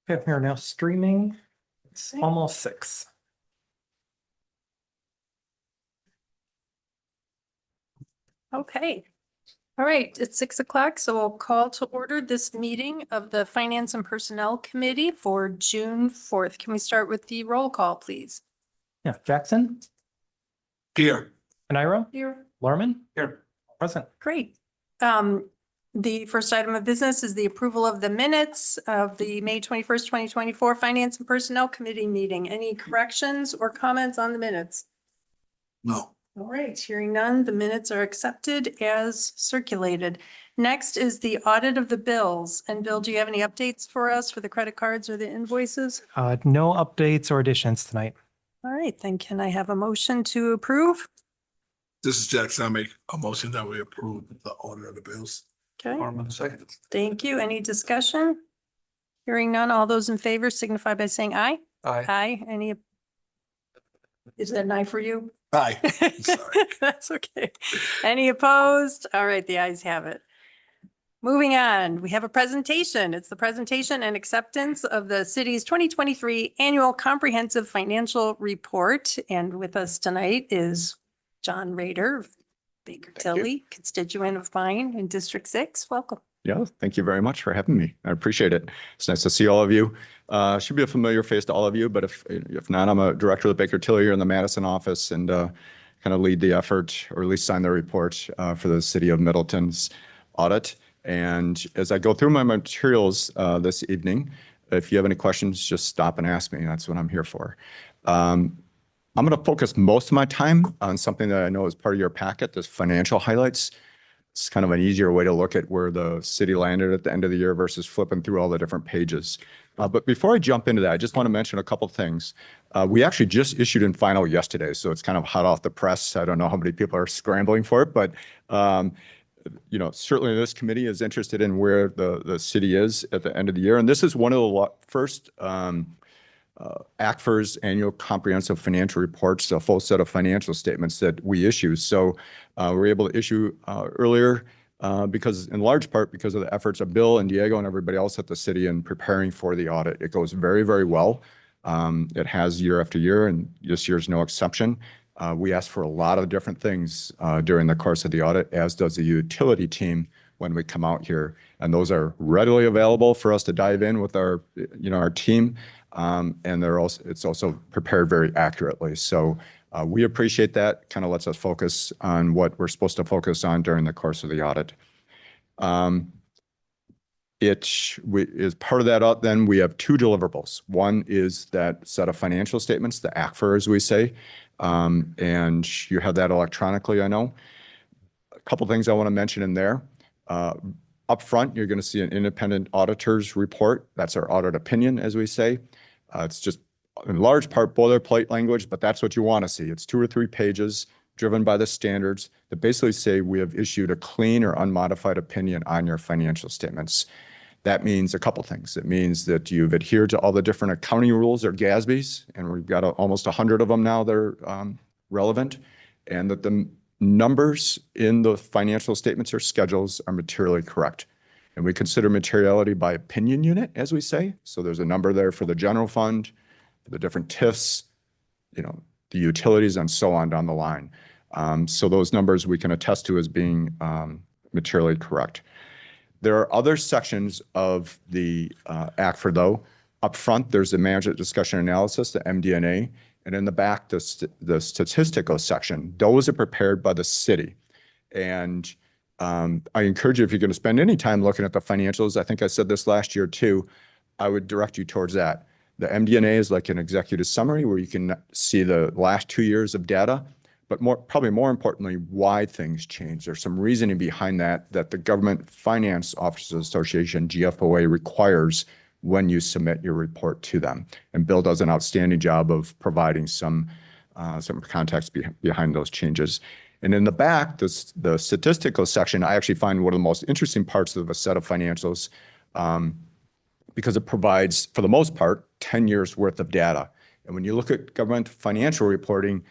Okay, we are now streaming. It's almost 6. Okay. All right, it's 6 o'clock, so we'll call to order this meeting of the Finance and Personnel Committee for June 4th. Can we start with the roll call, please? Yeah, Jackson, Here. Caniro, Here. Lorman, Here. present. Great. The first item of business is the approval of the minutes of the May 21st, 2024 Finance and Personnel Committee meeting. Any corrections or comments on the minutes? No. All right, hearing none, the minutes are accepted as circulated. Next is the audit of the bills. And Bill, do you have any updates for us for the credit cards or the invoices? No updates or additions tonight. All right, then can I have a motion to approve? This is Jackson. I make a motion that we approve the order of the bills. Okay, Armand, second. thank you. Any discussion? Hearing none, all those in favor signify by saying aye. Aye. Aye. Any? Is that an aye for you? Aye. Sorry. That's okay. Any opposed? All right, the ayes have it. Moving on, we have a presentation. It's the presentation and acceptance of the city's 2023 Annual Comprehensive Financial Report. And with us tonight is John Rader, of Baker Tilly, constituent of mine in District 6. Welcome. Yeah, thank you very much for having me. I appreciate it. It's nice to see all of you. Should be a familiar face to all of you, but if not, I'm a director of the Baker Tilly here in the Madison office and kind of lead the effort, or at least sign the report for the city of Middleton's audit. And as I go through my materials this evening, if you have any questions, just stop and ask me. That's what I'm here for. I'm going to focus most of my time on something that I know is part of your packet, this financial highlights. It's kind of an easier way to look at where the city landed at the end of the year versus flipping through all the different pages. But before I jump into that, I just want to mention a couple of things. We actually just issued in final yesterday, so it's kind of hot off the press. I don't know how many people are scrambling for it, but you know, certainly this committee is interested in where the city is at the end of the year. And this is one of the first ACFR's annual comprehensive financial reports, a full set of financial statements that we issue. So we're able to issue earlier because, in large part, because of the efforts of Bill and Diego and everybody else at the city in preparing for the audit. It goes very, very well. It has year after year, and this year's no exception. We ask for a lot of different things during the course of the audit, as does the utility team when we come out here. And those are readily available for us to dive in with our, our team. And it's also prepared very accurately. So we appreciate that. Kind of lets us focus on what we're supposed to focus on during the course of the audit. As part of that, then we have 2 deliverables. One is that set of financial statements, the ACFR, as we say, and you have that electronically, I know. A couple things I want to mention in there. Up front, you're going to see an independent auditor's report. That's our audit opinion, as we say. It's just in large part boilerplate language, but that's what you want to see. It's 2 or 3 pages driven by the standards that basically say we have issued a clean or unmodified opinion on your financial statements. That means a couple things. It means that you've adhered to all the different accounting rules or GASBs, and we've got almost 100 of them now that are relevant, and that the numbers in the financial statements or schedules are materially correct. And we consider materiality by opinion unit, as we say. So there's a number there for the general fund, for the different TIFs, the utilities, and so on down the line. So those numbers we can attest to as being materially correct. There are other sections of the ACFR, though. Up front, there's the management discussion analysis, the MD&A, and in the back, the statistical section. Those are prepared by the city. And I encourage you, if you're going to spend any time looking at the financials, I think I said this last year too, I would direct you towards that. The MD&A is like an executive summary where you can see the last 2 years of data, but probably more importantly, why things change. There's some reasoning behind that the Government Finance Officers Association, GFOA, requires when you submit your report to them. And Bill does an outstanding job of providing some context behind those changes. And in the back, the statistical section, I actually find one of the most interesting parts of a set of financials because it provides, for the most part, 10 years worth of data. And when you look at government financial reporting,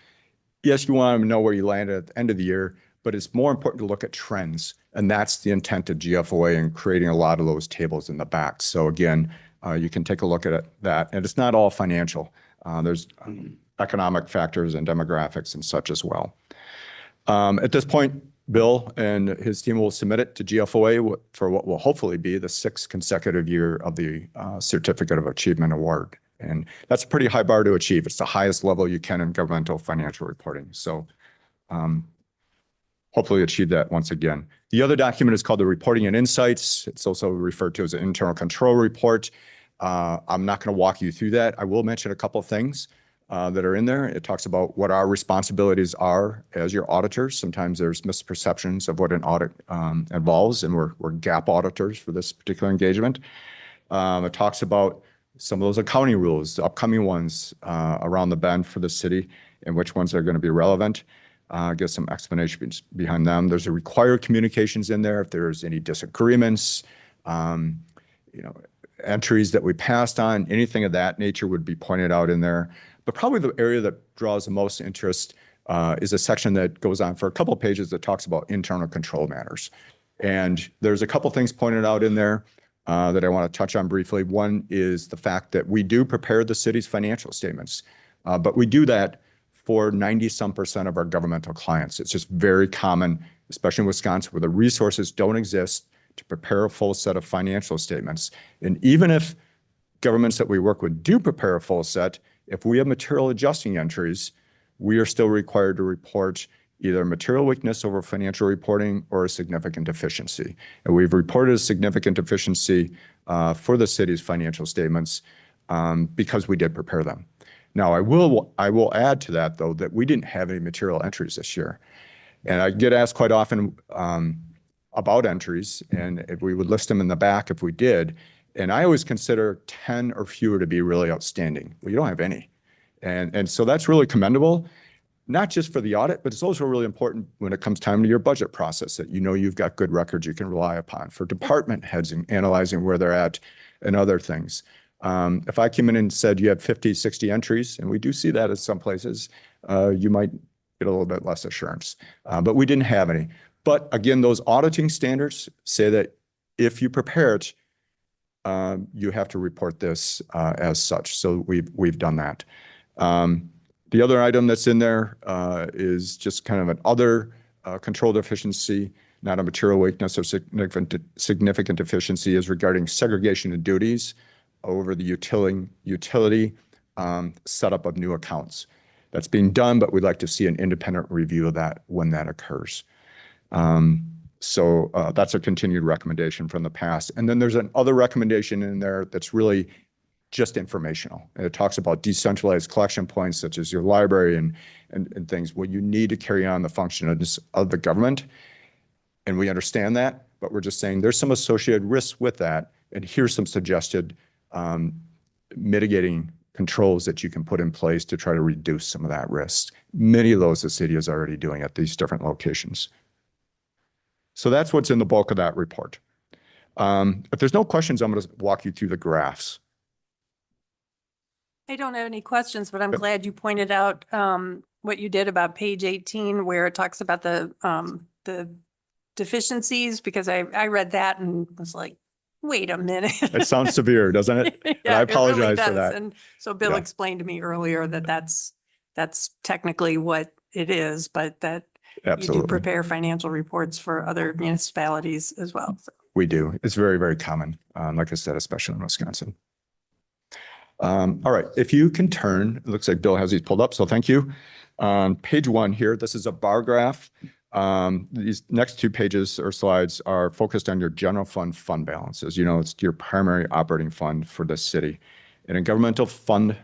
yes, you want to know where you landed at the end of the year, but it's more important to look at trends. And that's the intent of GFOA in creating a lot of those tables in the back. So again, you can take a look at that. And it's not all financial. There's economic factors and demographics and such as well. At this point, Bill and his team will submit it to GFOA for what will hopefully be the 6th consecutive year of the Certificate of Achievement Award. And that's a pretty high bar to achieve. It's the highest level you can in governmental financial reporting. So hopefully achieve that once again. The other document is called the Reporting and Insights. It's also referred to as an internal control report. I'm not going to walk you through that. I will mention a couple of things that are in there. It talks about what our responsibilities are as your auditors. Sometimes there's misperceptions of what an audit involves, and we're gap auditors for this particular engagement. It talks about some of those accounting rules, the upcoming ones around the bend for the city, and which ones are going to be relevant. Get some explanations behind them. There's a required communications in there if there's any disagreements, entries that we passed on, anything of that nature would be pointed out in there. But probably the area that draws the most interest is a section that goes on for a couple of pages that talks about internal control matters. And there's a couple things pointed out in there that I want to touch on briefly. One is the fact that we do prepare the city's financial statements, but we do that for 90-some% of our governmental clients. It's just very common, especially in Wisconsin, where the resources don't exist to prepare a full set of financial statements. And even if governments that we work with do prepare a full set, if we have material adjusting entries, we are still required to report either material weakness over financial reporting or a significant deficiency. And we've reported a significant deficiency for the city's financial statements because we did prepare them. Now, I will add to that, though, that we didn't have any material entries this year. And I get asked quite often about entries, and if we would list them in the back if we did. And I always consider 10 or fewer to be really outstanding. Well, you don't have any. And so that's really commendable, not just for the audit, but it's also really important when it comes time to your budget process that you've got good records you can rely upon for department heads and analyzing where they're at and other things. If I came in and said you have 50, 60 entries, and we do see that in some places, you might get a little bit less assurance. But we didn't have any. But again, those auditing standards say that if you prepare it, you have to report this as such. So we've done that. The other item that's in there is just kind of an other control deficiency, not a material weakness or significant deficiency, is regarding segregation of duties over the utility setup of new accounts. That's being done, but we'd like to see an independent review of that when that occurs. So that's a continued recommendation from the past. And then there's another recommendation in there that's really just informational. And it talks about decentralized collection points such as your library and things where you need to carry on the function of the government. And we understand that, but we're just saying there's some associated risks with that. And here's some suggested mitigating controls that you can put in place to try to reduce some of that risk. Many of those the city is already doing at these different locations. So that's what's in the bulk of that report. If there's no questions, I'm going to walk you through the graphs. I don't have any questions, but I'm glad you pointed out what you did about page 18, where it talks about the deficiencies, because I read that and was like, wait a minute. It sounds severe, doesn't it? Yeah, and I apologize it really for does. that. And so Bill explained to me earlier that that's technically what it is, but that Absolutely. you do prepare financial reports for other municipalities as well. So. We do. It's very, very common. Like I said, especially in Wisconsin. All right. If you can turn, it looks like Bill has these pulled up. So thank you. Page 1 here, this is a bar graph. These next 2 pages or slides are focused on your general fund balances. It's your primary operating fund for the city. And in governmental fund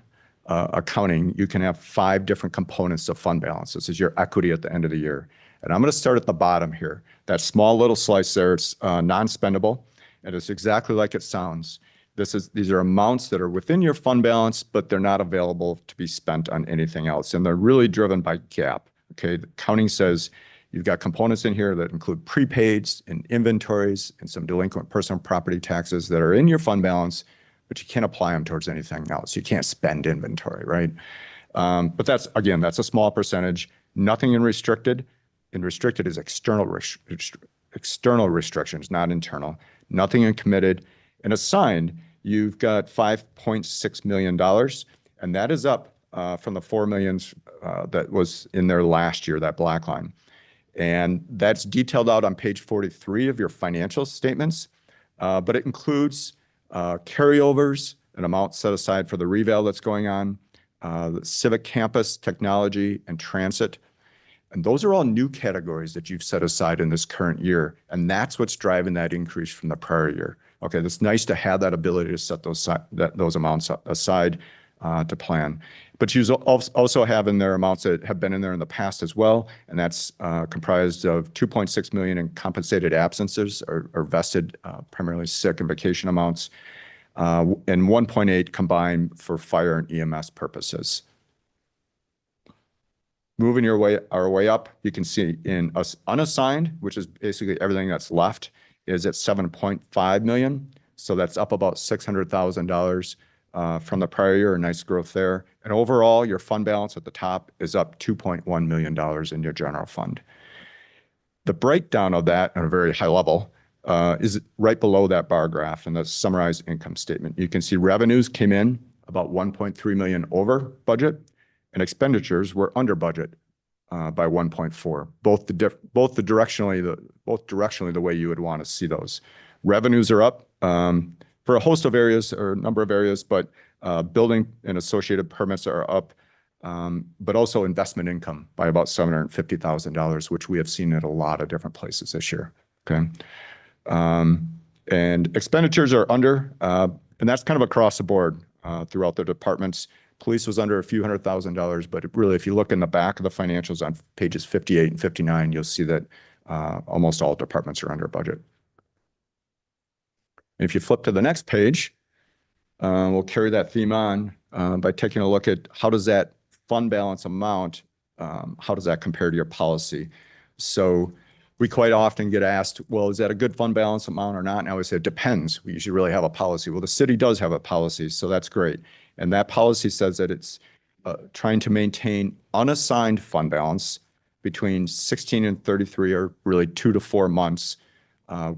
accounting, you can have 5 different components of fund balances. This is your equity at the end of the year. And I'm going to start at the bottom here. That small little slice there, it's non-spendable, and it's exactly like it sounds. These are amounts that are within your fund balance, but they're not available to be spent on anything else. And they're really driven by GAAP. Okay, the accounting says you've got components in here that include prepaids and inventories and some delinquent personal property taxes that are in your fund balance, but you can't apply them towards anything else. You can't spend inventory, right? But that's a small percentage. Nothing in restricted. In restricted is external restrictions, not internal. Nothing in committed. And assigned you've got $5.6 million, and that is up from the 4 million that was in there last year, that black line. And that's detailed out on page 43 of your financial statements, but it includes carryovers, an amount set aside for the reval that's going on, the civic campus, technology, and transit. And those are all new categories that you've set aside in this current year. And that's what's driving that increase from the prior year. Okay, it's nice to have that ability to set those amounts aside to plan. But you also have in there amounts that have been in there in the past as well. And that's comprised of 2.6 million in compensated absences or vested, primarily sick and vacation amounts, and 1.8 combined for fire and EMS purposes. Moving our way up, you can see in unassigned, which is basically everything that's left, is at 7.5 million. So that's up about $600,000 from the prior year, a nice growth there. And overall, your fund balance at the top is up $2.1 million in your general fund. The breakdown of that at a very high level is right below that bar graph in the summarized income statement. You can see revenues came in about 1.3 million over budget, and expenditures were under budget by 1.4. Both directionally the way you would want to see those. Revenues are up for a host of areas or a number of areas, but building and associated permits are up, but also investment income by about $750,000, which we have seen at a lot of different places this year. Okay. And expenditures are under, and that's kind of across the board throughout the departments. Police was under a few $100,000, but really, if you look in the back of the financials on pages 58 and 59, you'll see that almost all departments are under budget. And if you flip to the next page, we'll carry that theme on by taking a look at how does that fund balance amount, how does that compare to your policy? So we quite often get asked, well, is that a good fund balance amount or not? And I always say it depends. We usually really have a policy. Well, the city does have a policy, so that's great. And that policy says that it's trying to maintain unassigned fund balance between 16 and 33, or really 2 to 4 months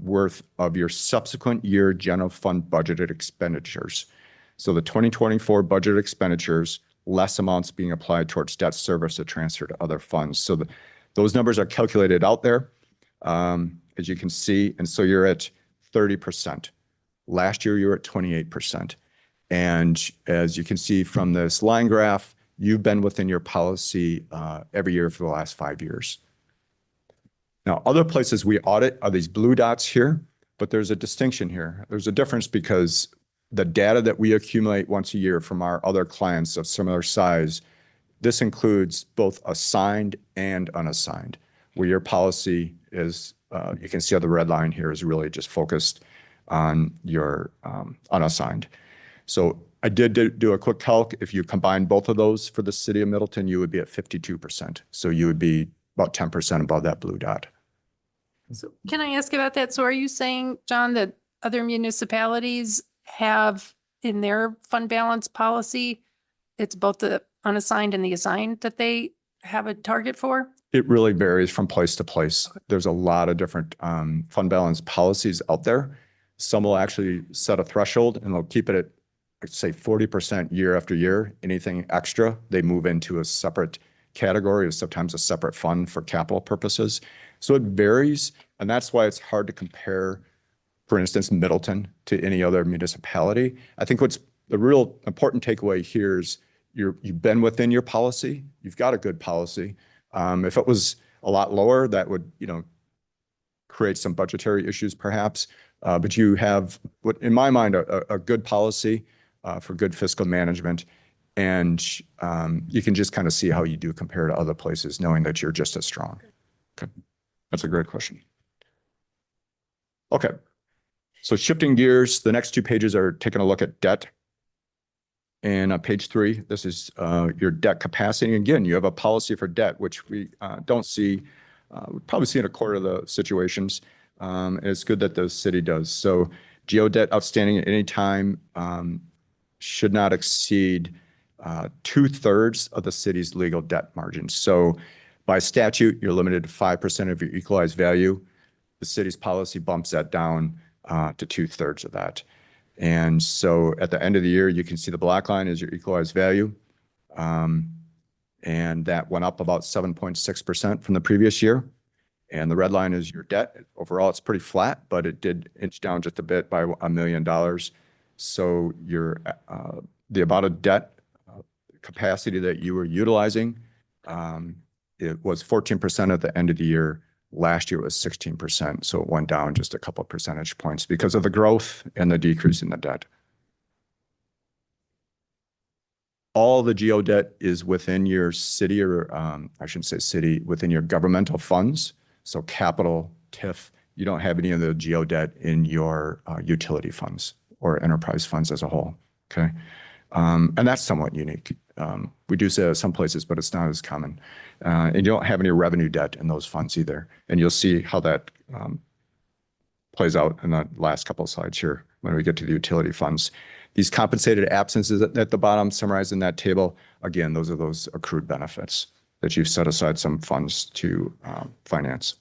worth of your subsequent year general fund budgeted expenditures. So the 2024 budget expenditures, less amounts being applied towards debt service or transfer to other funds. So those numbers are calculated out there, as you can see. And so you're at 30%. Last year, you were at 28%. And as you can see from this line graph, you've been within your policy every year for the last 5 years. Now, other places we audit are these blue dots here, but there's a distinction here. There's a difference because the data that we accumulate once a year from our other clients of similar size, this includes both assigned and unassigned, where your policy is, you can see how the red line here is really just focused on your unassigned. So I did do a quick calc. If you combine both of those for the city of Middleton, you would be at 52%. So you would be about 10% above that blue dot. So can I ask about that? So are you saying, John, that other municipalities have in their fund balance policy, it's both the unassigned and the assigned that they have a target for? It really varies from place to place. There's a lot of different fund balance policies out there. Some will actually set a threshold and they'll keep it at, say, 40% year after year. Anything extra, they move into a separate category or sometimes a separate fund for capital purposes. So it varies. And that's why it's hard to compare, for instance, Middleton to any other municipality. I think what's the real important takeaway here is you've been within your policy. You've got a good policy. If it was a lot lower, that would, create some budgetary issues perhaps. But you have, what in my mind, a good policy for good fiscal management. And you can just kind of see how you do compare to other places, knowing that you're just as strong. Okay, that's a great question. Okay, so shifting gears, the next 2 pages are taking a look at debt. And on page 3, this is your debt capacity. Again, you have a policy for debt, which we don't see, we probably see in a quarter of the situations. And it's good that the city does. So geo debt outstanding at any time should not exceed 2/3 of the city's legal debt margin. So by statute, you're limited to 5% of your equalized value. The city's policy bumps that down to 2/3 of that. And so at the end of the year, you can see the black line is your equalized value. And that went up about 7.6% from the previous year. And the red line is your debt. Overall, it's pretty flat, but it did inch down just a bit by $1 million. So your the amount of debt capacity that you were utilizing, it was 14% at the end of the year. Last year it was 16%. So it went down just a couple of percentage points because of the growth and the decrease in the debt. All the geo debt is within your city, or I shouldn't say city, within your governmental funds. So capital, TIF, you don't have any of the geo debt in your utility funds or enterprise funds as a whole, okay? And that's somewhat unique. We do say that some places, but it's not as common. And you don't have any revenue debt in those funds either. And you'll see how that plays out in the last couple of slides here when we get to the utility funds. These compensated absences at the bottom summarized in that table, again, those are those accrued benefits that you've set aside some funds to finance.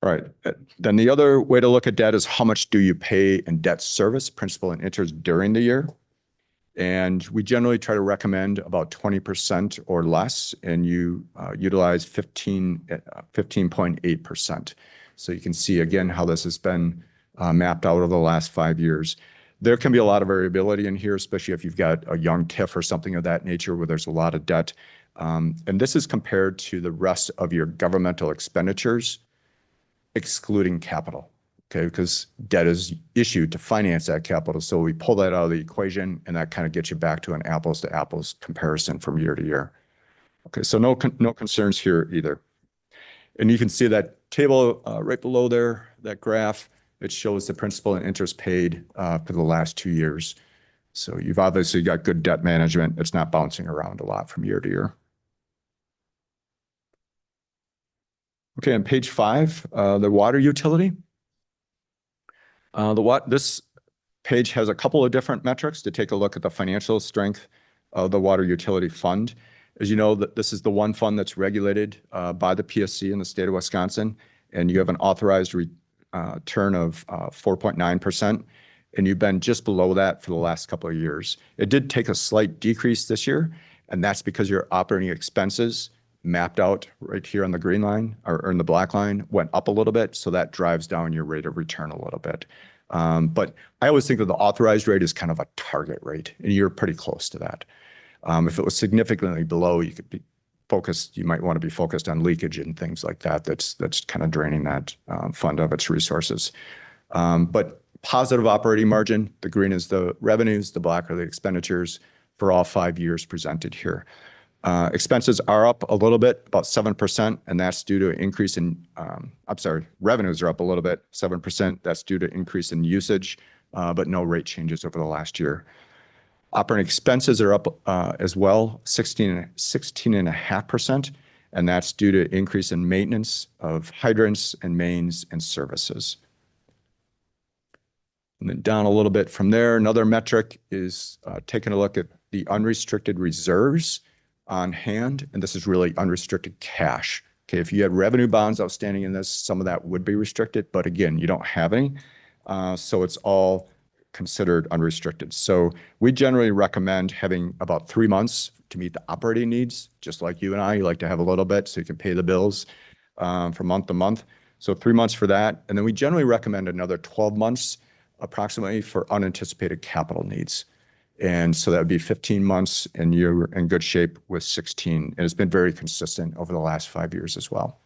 All right, then the other way to look at debt is how much do you pay in debt service, principal and interest during the year? And we generally try to recommend about 20% or less, and you utilize 15.8%. So you can see again how this has been mapped out over the last 5 years. There can be a lot of variability in here, especially if you've got a young TIF or something of that nature where there's a lot of debt. And this is compared to the rest of your governmental expenditures, excluding capital, okay? Because debt is issued to finance that capital. So we pull that out of the equation, and that kind of gets you back to an apples to apples comparison from year to year. Okay, so no concerns here either. And you can see that table right below there, that graph, it shows the principal and interest paid for the last 2 years. So you've obviously got good debt management. It's not bouncing around a lot from year to year. Okay, on page 5, the water utility. This page has a couple of different metrics to take a look at the financial strength of the water utility fund. As you know, this is the one fund that's regulated by the PSC in the state of Wisconsin, and you have an authorized return of 4.9%, and you've been just below that for the last couple of years. It did take a slight decrease this year, and that's because your operating expenses mapped out right here on the green line or in the black line went up a little bit, so that drives down your rate of return a little bit. But I always think that the authorized rate is kind of a target rate, and you're pretty close to that. If it was significantly below, you could be focused. You might want to be focused on leakage and things like that. That's kind of draining that fund of its resources. But positive operating margin, the green is the revenues, the black are the expenditures for all 5 years presented here. Expenses are up a little bit, about 7%, and that's due to an increase in, revenues are up a little bit, 7%. That's due to increase in usage, but no rate changes over the last year. Operating expenses are up as well, 16.5%, and that's due to increase in maintenance of hydrants and mains and services. And then down a little bit from there, another metric is taking a look at the unrestricted reserves on hand, and this is really unrestricted cash. Okay, if you had revenue bonds outstanding in this, some of that would be restricted, but again, you don't have any, so it's all considered unrestricted. So we generally recommend having about 3 months to meet the operating needs, just like you and I. You like to have a little bit so you can pay the bills from month to month. So 3 months for that, and then we generally recommend another 12 months approximately for unanticipated capital needs. And so that would be 15 months, and you're in good shape with 16. And it's been very consistent over the last 5 years as well.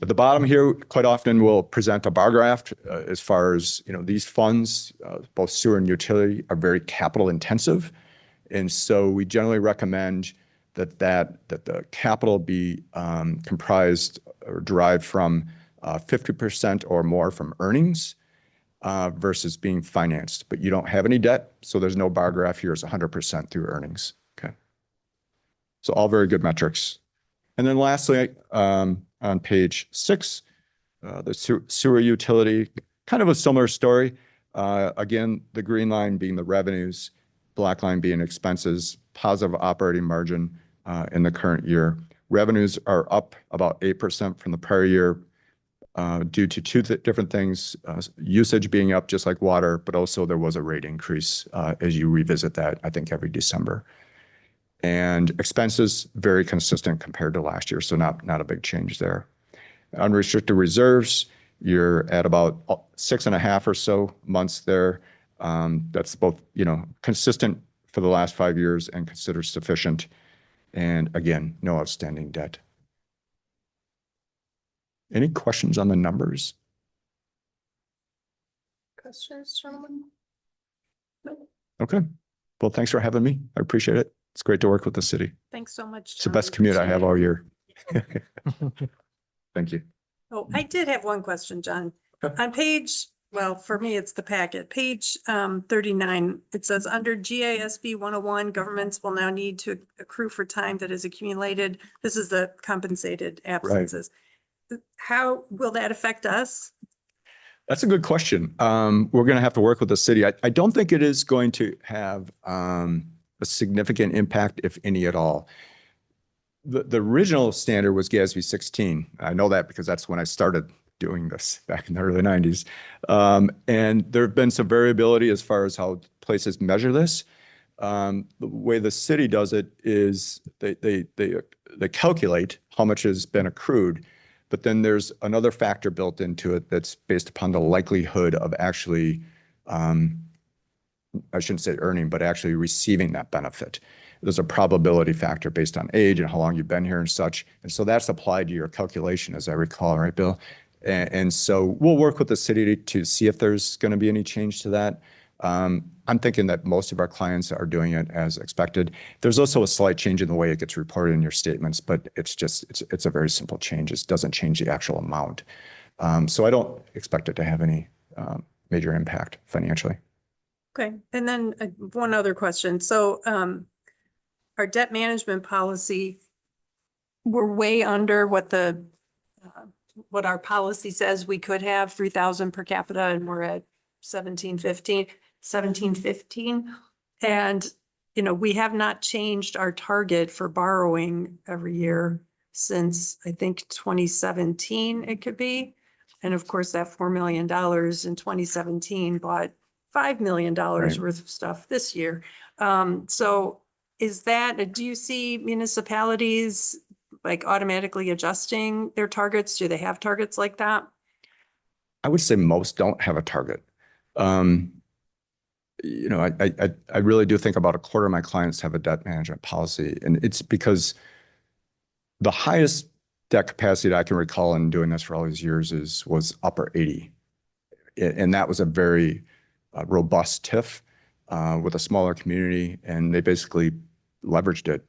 At the bottom here, quite often we'll present a bar graph as far as, these funds, both sewer and utility, are very capital intensive. And so we generally recommend that the capital be comprised or derived from 50% or more from earnings versus being financed. But you don't have any debt, so there's no bar graph here. It's 100% through earnings. Okay. So all very good metrics. And then lastly, on page 6, the sewer utility, kind of a similar story. Again, the green line being the revenues, black line being expenses, positive operating margin in the current year. Revenues are up about 8% from the prior year. due to different things, usage being up just like water, but also there was a rate increase as you revisit that, I think, every December. And expenses very consistent compared to last year, so not a big change there. Unrestricted reserves, you're at about 6.5 or so months there. That's both, consistent for the last 5 years and considered sufficient. And again, no outstanding debt. Any questions on the numbers? Questions, gentlemen? Okay. Well, thanks for having me. I appreciate it. It's great to work with the city. Thanks so much. It's the John. best commute I have all year. Thank you. Oh, I did have one question, John. Okay. On page, well, for me, it's the packet, page 39, it says under GASB 101, governments will now need to accrue for time that is accumulated. This is the compensated absences. How will that affect us? That's a good question. We're going to have to work with the city. I don't think it is going to have a significant impact, if any at all. The original standard was GASB 16. I know that because that's when I started doing this back in the early 90s. And there have been some variability as far as how places measure this. The way the city does it is they calculate how much has been accrued, but then there's another factor built into it that's based upon the likelihood of actually, I shouldn't say earning, but actually receiving that benefit. There's a probability factor based on age and how long you've been here and such. And so that's applied to your calculation, as I recall, right, Bill? And so we'll work with the city to see if there's going to be any change to that. I'm thinking that most of our clients are doing it as expected. There's also a slight change in the way it gets reported in your statements, but it's a very simple change. It doesn't change the actual amount. So I don't expect it to have any major impact financially. Okay, and then one other question. So our debt management policy, we're way under what what our policy says we could have, 3,000 per capita, and we're at 1715. And, we have not changed our target for borrowing every year since, I think, 2017 it could be. And of course, that $4 million in 2017 bought $5 million Right. worth of stuff this year. So do you see municipalities like automatically adjusting their targets? Do they have targets like that? I would say most don't have a target. I really do think about a quarter of my clients have a debt management policy, and it's because the highest debt capacity that I can recall in doing this for all these years was upper 80. And that was a very robust TIF with a smaller community, and they basically leveraged it.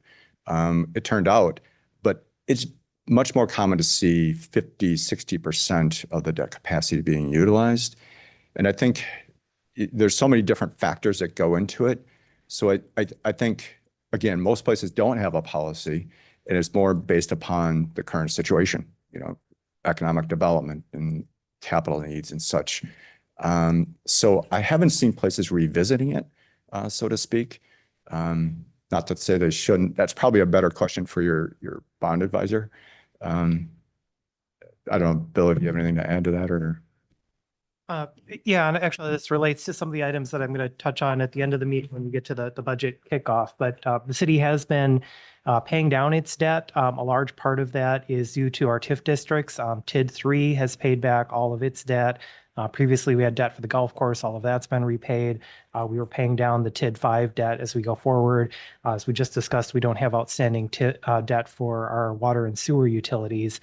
It turned out, but it's much more common to see 50, 60% of the debt capacity being utilized. And I think there's so many different factors that go into it. So I think, again, most places don't have a policy, and it's more based upon the current situation, economic development and capital needs and such. So I haven't seen places revisiting it, so to speak. Not to say they shouldn't. That's probably a better question for your bond advisor. I don't know, Bill, if you have anything to add to that or. Yeah, and actually this relates to some of the items that I'm going to touch on at the end of the meeting when we get to the budget kickoff. But the city has been paying down its debt. A large part of that is due to our TIF districts. TID 3 has paid back all of its debt. Previously, we had debt for the golf course. All of that's been repaid. We were paying down the TID 5 debt as we go forward. As we just discussed, we don't have outstanding debt for our water and sewer utilities.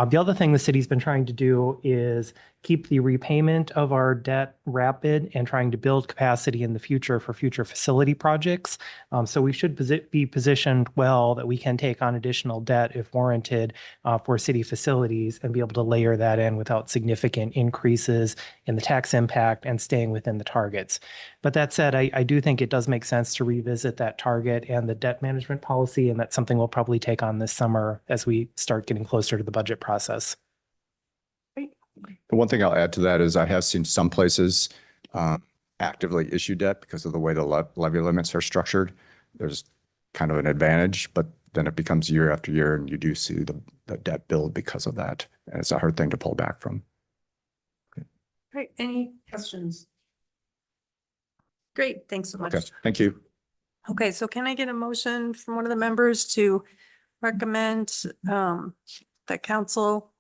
The other thing the city's been trying to do is keep the repayment of our debt rapid and trying to build capacity in the future for future facility projects. So we should be positioned well that we can take on additional debt if warranted for city facilities and be able to layer that in without significant increases in the tax impact and staying within the targets. But that said, I do think it does make sense to revisit that target and the debt management policy, and that's something we'll probably take on this summer as we start getting closer to the budget process. The one thing I'll add to that is I have seen some places actively issue debt because of the way the levy limits are structured. There's kind of an advantage, but then it becomes year after year and you do see the debt build because of that. And it's a hard thing to pull back from. Right, any questions? Great, thanks so much. Okay, thank you. Okay, so can I get a motion from one of the members to recommend that council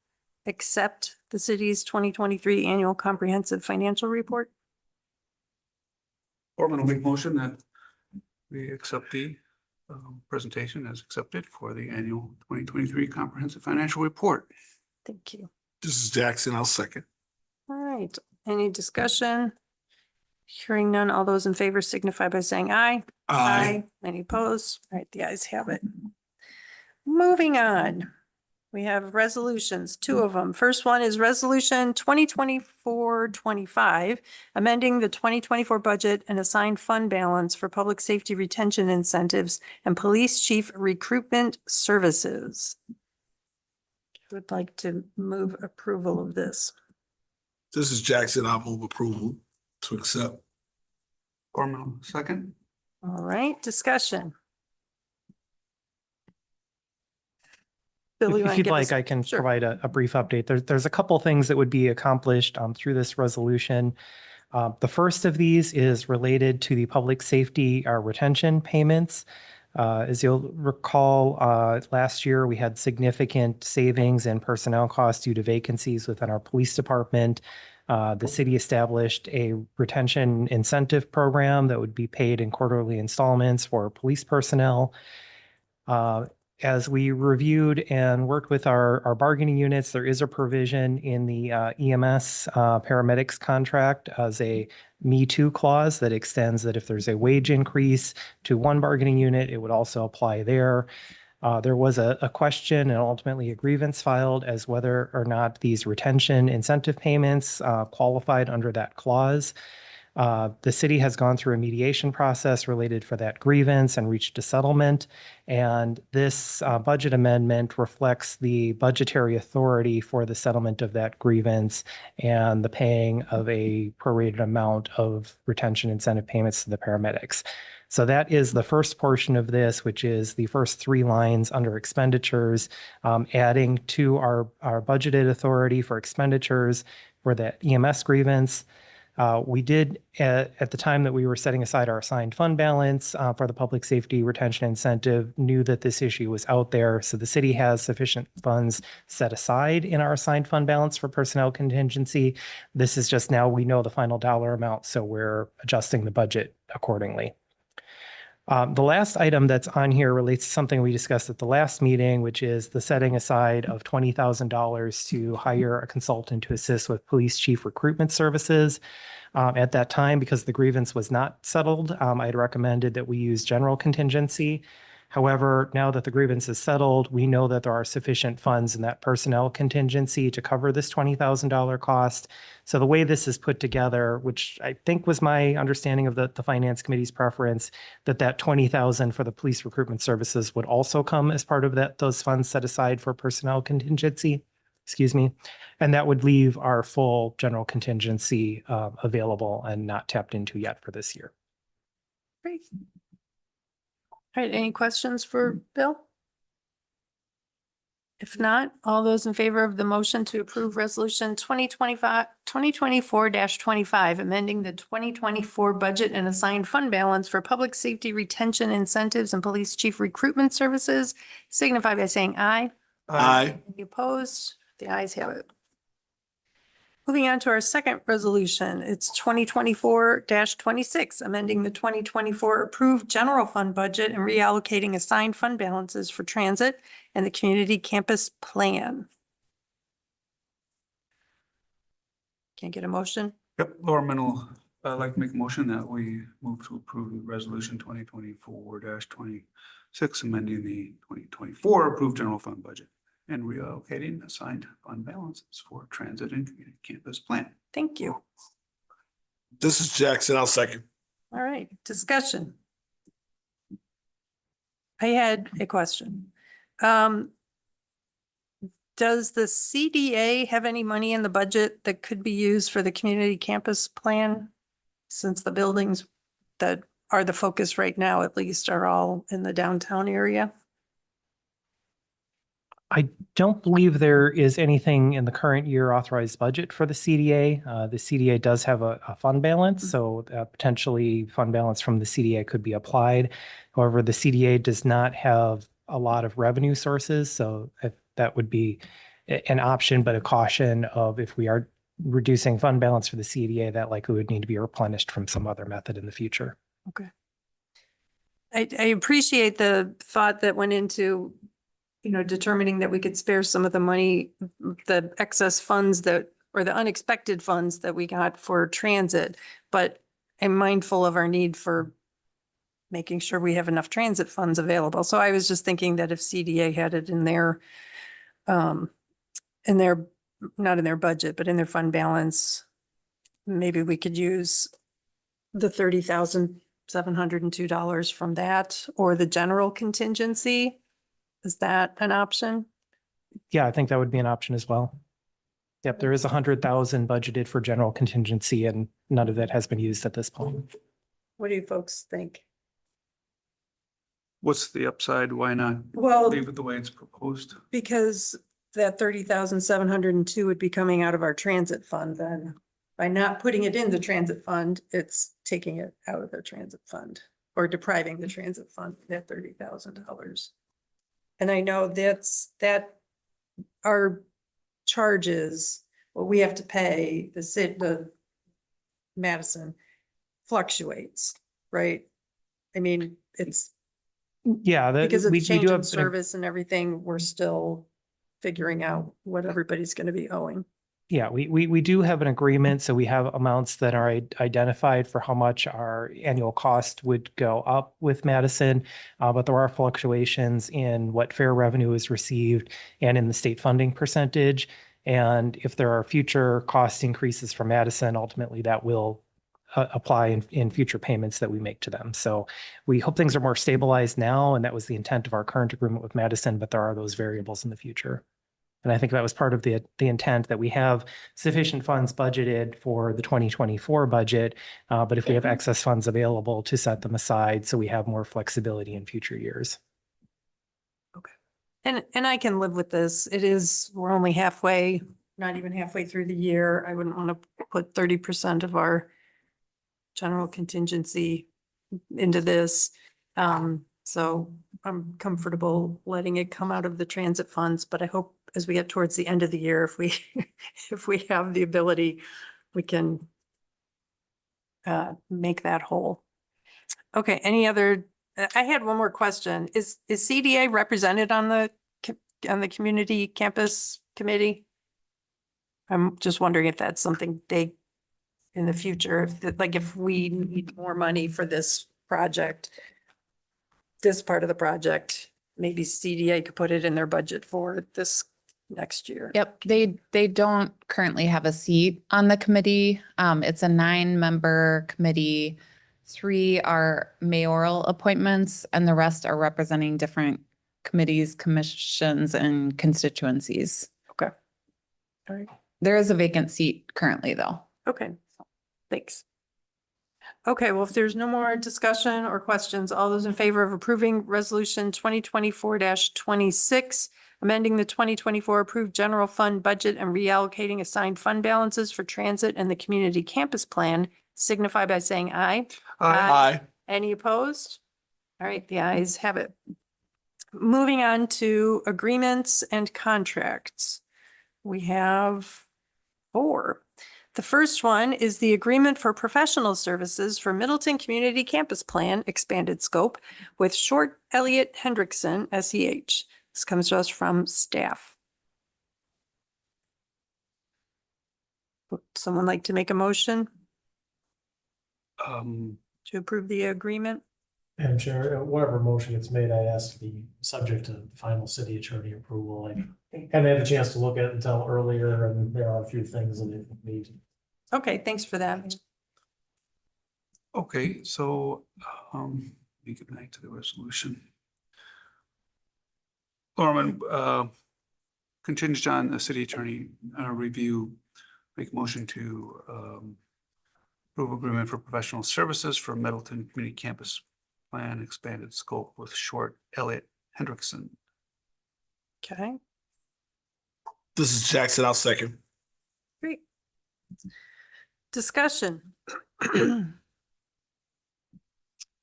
accept the city's 2023 annual comprehensive financial report? Orman will make motion that we accept the presentation as accepted for the annual 2023 comprehensive financial report. Thank you. This is Jackson. I'll second. All right, any discussion? Hearing none, all those in favor signify by saying aye. Any opposed? All right, the ayes have it. Moving on. We have resolutions, two of them. First one is Resolution 2024-25, amending the 2024 budget and assigned fund balance for public safety retention incentives and police chief recruitment services. Would like to move approval of this. This is Jackson. I'll move approval to accept. Orman will second. All right, discussion. Bill, you If wanna you'd give like, us- I can Sure. provide a brief update. There's a couple things that would be accomplished through this resolution. The first of these is related to the public safety retention payments. As you'll recall, last year we had significant savings in personnel costs due to vacancies within our police department. The city established a retention incentive program that would be paid in quarterly installments for police personnel. As we reviewed and worked with our bargaining units, there is a provision in the EMS paramedics contract as a Me Too clause that extends that if there's a wage increase to one bargaining unit, it would also apply there. There was a question and ultimately a grievance filed as whether or not these retention incentive payments qualified under that clause. The city has gone through a mediation process related for that grievance and reached a settlement. And this budget amendment reflects the budgetary authority for the settlement of that grievance and the paying of a prorated amount of retention incentive payments to the paramedics. So that is the first portion of this, which is the first three lines under expenditures, adding to our budgeted authority for expenditures for the EMS grievance. We did, at the time that we were setting aside our assigned fund balance for the public safety retention incentive, knew that this issue was out there. So the city has sufficient funds set aside in our assigned fund balance for personnel contingency. This is just now we know the final dollar amount, so we're adjusting the budget accordingly. The last item that's on here relates to something we discussed at the last meeting, which is the setting aside of $20,000 to hire a consultant to assist with police chief recruitment services. At that time, because the grievance was not settled, I had recommended that we use general contingency. However, now that the grievance is settled, we know that there are sufficient funds in that personnel contingency to cover this $20,000 cost. So the way this is put together, which I think was my understanding of the finance committee's preference, that $20,000 for the police recruitment services would also come as part of those funds set aside for personnel contingency. Excuse me. And that would leave our full general contingency available and not tapped into yet for this year. Great. All right, any questions for Bill? If not, all those in favor of the motion to approve resolution 2024-25, amending the 2024 budget and assigned fund balance for public safety retention incentives and police chief recruitment services, signify by saying aye. Aye. Any opposed? The ayes have it. Moving on to our second resolution, it's 2024-26, amending the 2024 approved general fund budget and reallocating assigned fund balances for transit and the community campus plan. Can I get a motion? Yep, Orman will like to make a motion that we move to approve resolution 2024-26, amending the 2024 approved general fund budget and reallocating assigned fund balances for transit and community campus plan. Thank you. This is Jackson. I'll second. All right, discussion. I had a question. Does the CDA have any money in the budget that could be used for the community campus plan? Since the buildings that are the focus right now, at least, are all in the downtown area? I don't believe there is anything in the current year authorized budget for the CDA. The CDA does have a fund balance, so potentially fund balance from the CDA could be applied. However, the CDA does not have a lot of revenue sources, so that would be an option, but a caution of if we are reducing fund balance for the CDA, that likely would need to be replenished from some other method in the future. Okay. I appreciate the thought that went into, determining that we could spare some of the money, the excess funds or the unexpected funds that we got for transit, but I'm mindful of our need for making sure we have enough transit funds available. So I was just thinking that if CDA had it in their, not in their budget, but in their fund balance, maybe we could use the $30,702 from that or the general contingency. Is that an option? Yeah, I think that would be an option as well. Yep, there is 100,000 budgeted for general contingency and none of that has been used at this point. What do you folks think? What's the upside? Why not Well, leave it the way it's proposed? because that 30,702 would be coming out of our transit fund then. By not putting it in the transit fund, it's taking it out of the transit fund or depriving the transit fund of that $30,000. And I know that our charges, what we have to pay, the Madison fluctuates, right? I mean, it's Yeah, because of we the do change in have, service and everything, we're still figuring out what everybody's going to be owing. yeah, we do have an agreement. So we have amounts that are identified for how much our annual cost would go up with Madison. But there are fluctuations in what fair revenue is received and in the state funding percentage. And if there are future cost increases for Madison, ultimately that will apply in future payments that we make to them. So we hope things are more stabilized now, and that was the intent of our current agreement with Madison, but there are those variables in the future. And I think that was part of the intent, that we have sufficient funds budgeted for the 2024 budget, but if we have excess funds available, to set them aside so we have more flexibility in future years. And I can live with this. We're only halfway, not even halfway through the year. I wouldn't want to put 30% of our general contingency into this. So I'm comfortable letting it come out of the transit funds, but I hope as we get towards the end of the year, if we have the ability, we can make that whole. Okay, I had one more question. Is CDA represented on the community campus committee? I'm just wondering if that's something in the future, if we need more money for this project, this part of the project, maybe CDA could put it in their budget for this next year. Yep, they don't currently have a seat on the committee. It's a 9-member committee. 3 are mayoral appointments and the rest are representing different committees, commissions, and constituencies. Okay. All right. There is a vacant seat currently, though. Okay, thanks. Okay, well, if there's no more discussion or questions, all those in favor of approving resolution 2024-26, amending the 2024 approved general fund budget and reallocating assigned fund balances for transit and the community campus plan, signify by saying aye. Aye. Any opposed? All right, the ayes have it. Moving on to agreements and contracts. We have 4. The first one is the agreement for professional services for Middleton Community Campus Plan expanded scope with Short Elliott Hendrickson, SEH. This comes to us from staff. Would someone like to make a motion to approve the agreement? Madam Chair, whatever motion gets made, I ask to be subject to final city attorney approval. I haven't had a chance to look at it until earlier, and there are a few things that it need. Okay, thanks for that. Okay, so we get back to the resolution. Norman, contingent on the city attorney review, make a motion to approve agreement for professional services for Middleton Community Campus Plan expanded scope with Short Elliott Hendrickson. Okay, This is Jackson. I'll second. Great. Discussion.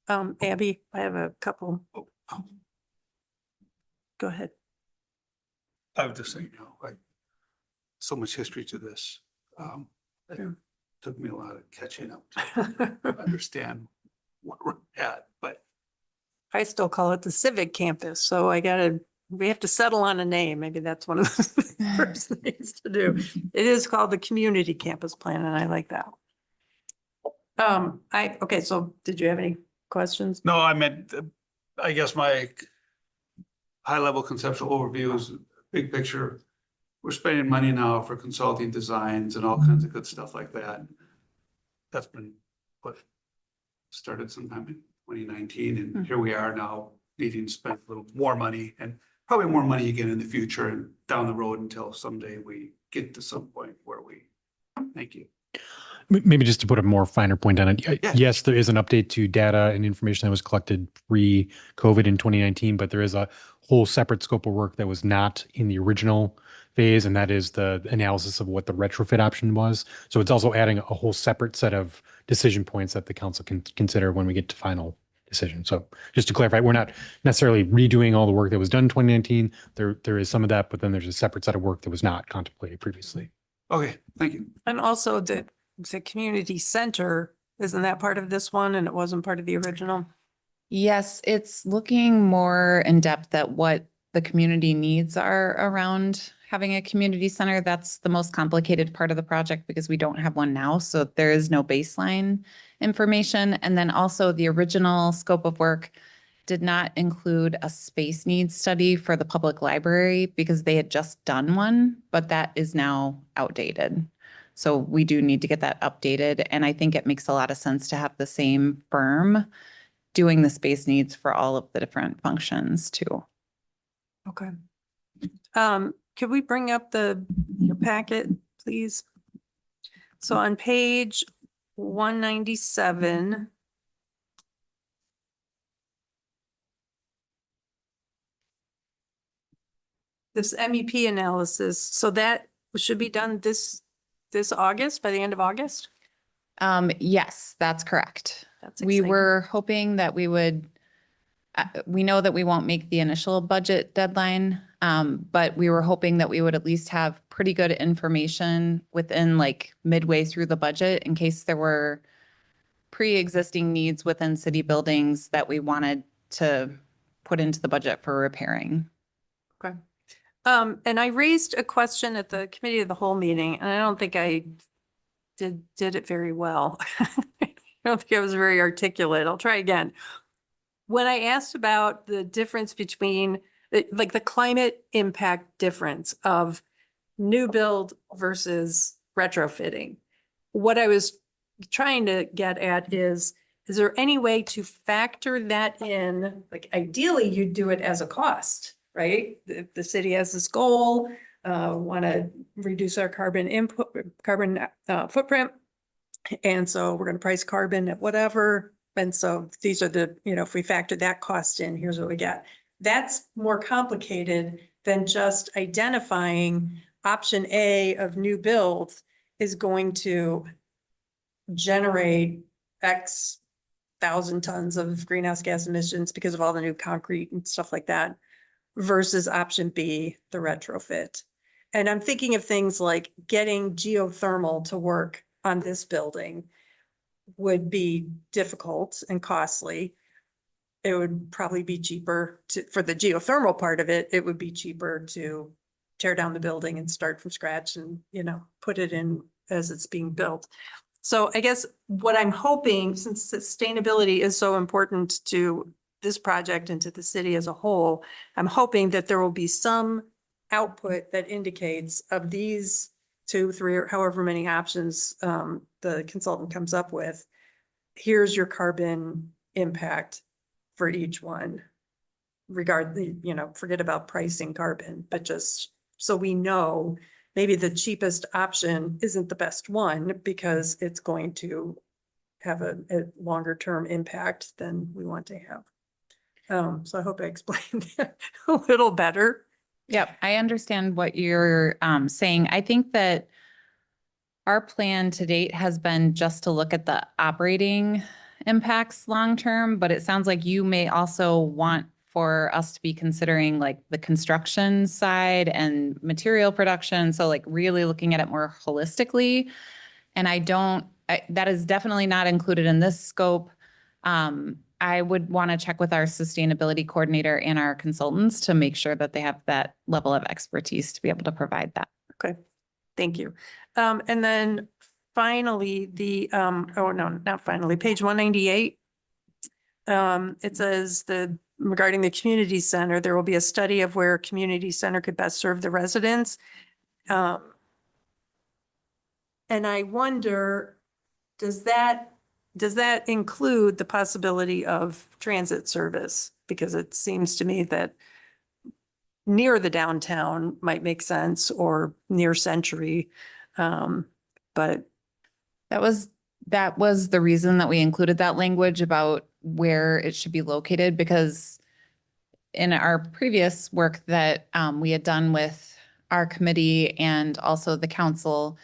Abby, I have a couple. Go ahead. I was just saying, like, so much history to this. It took me a lot of catching up to understand where we're at, but I still call it the civic campus, so we have to settle on a name. Maybe that's one of the first things to do. It is called the community campus plan, and I like that. Okay, so did you have any questions? no, I meant, I guess my high-level conceptual overview is big picture. We're spending money now for consulting designs and all kinds of good stuff like that. That's been started sometime in 2019, and here we are now needing to spend a little more money and probably more money again in the future and down the road until someday we get to some point where thank you. Maybe just to put a more finer point on it. Yeah. Yes, there is an update to data and information that was collected pre-COVID in 2019, but there is a whole separate scope of work that was not in the original phase, and that is the analysis of what the retrofit option was. So it's also adding a whole separate set of decision points that the council can consider when we get to final decision. So just to clarify, we're not necessarily redoing all the work that was done in 2019. There is some of that, but then there's a separate set of work that was not contemplated previously. Okay, thank you. And also the community center, isn't that part of this one? And it wasn't part of the original? Yes, it's looking more in depth at what the community needs are around having a community center. That's the most complicated part of the project because we don't have one now. So there is no baseline information. And then also the original scope of work did not include a space needs study for the public library because they had just done one, but that is now outdated. So we do need to get that updated. And I think it makes a lot of sense to have the same firm doing the space needs for all of the different functions too. Okay. Could we bring up your packet, please? So on page 197, this MEP analysis, so that should be done this August, by the end of August? Yes, that's correct. That's We exciting. were hoping that we would, we know that we won't make the initial budget deadline, but we were hoping that we would at least have pretty good information within like midway through the budget in case there were pre-existing needs within city buildings that we wanted to put into the budget for repairing. Okay. And I raised a question at the committee of the whole meeting, and I don't think I did it very well. I don't think I was very articulate. I'll try again. When I asked about the difference between like the climate impact difference of new build versus retrofitting, what I was trying to get at is there any way to factor that in? Like ideally you'd do it as a cost, right? If the city has this goal, want to reduce our carbon footprint. And so we're going to price carbon at whatever. And so these are the, if we factor that cost in, here's what we get. That's more complicated than just identifying option A of new build is going to generate X thousand tons of greenhouse gas emissions because of all the new concrete and stuff like that versus option B, the retrofit. And I'm thinking of things like getting geothermal to work on this building would be difficult and costly. It would probably be cheaper for the geothermal part of it, it would be cheaper to tear down the building and start from scratch and, put it in as it's being built. So I guess what I'm hoping, since sustainability is so important to this project and to the city as a whole, I'm hoping that there will be some output that indicates of these 2, 3, or however many options the consultant comes up with, here's your carbon impact for each one. Forget about pricing carbon, but just so we know maybe the cheapest option isn't the best one because it's going to have a longer term impact than we want to have. So I hope I explained that a little better. Yep, I understand what you're saying. I think that our plan to date has been just to look at the operating impacts long-term, but it sounds like you may also want for us to be considering like the construction side and material production. So like really looking at it more holistically. And that is definitely not included in this scope. I would want to check with our sustainability coordinator and our consultants to make sure that they have that level of expertise to be able to provide that. Okay, thank you. And then finally, oh no, not finally, page 198. It says regarding the community center, there will be a study of where a community center could best serve the residents. And I wonder, does that include the possibility of transit service? Because it seems to me that near the downtown might make sense, or near Century. But That was the reason that we included that language about where it should be located, because in our previous work that we had done with our committee and also the council,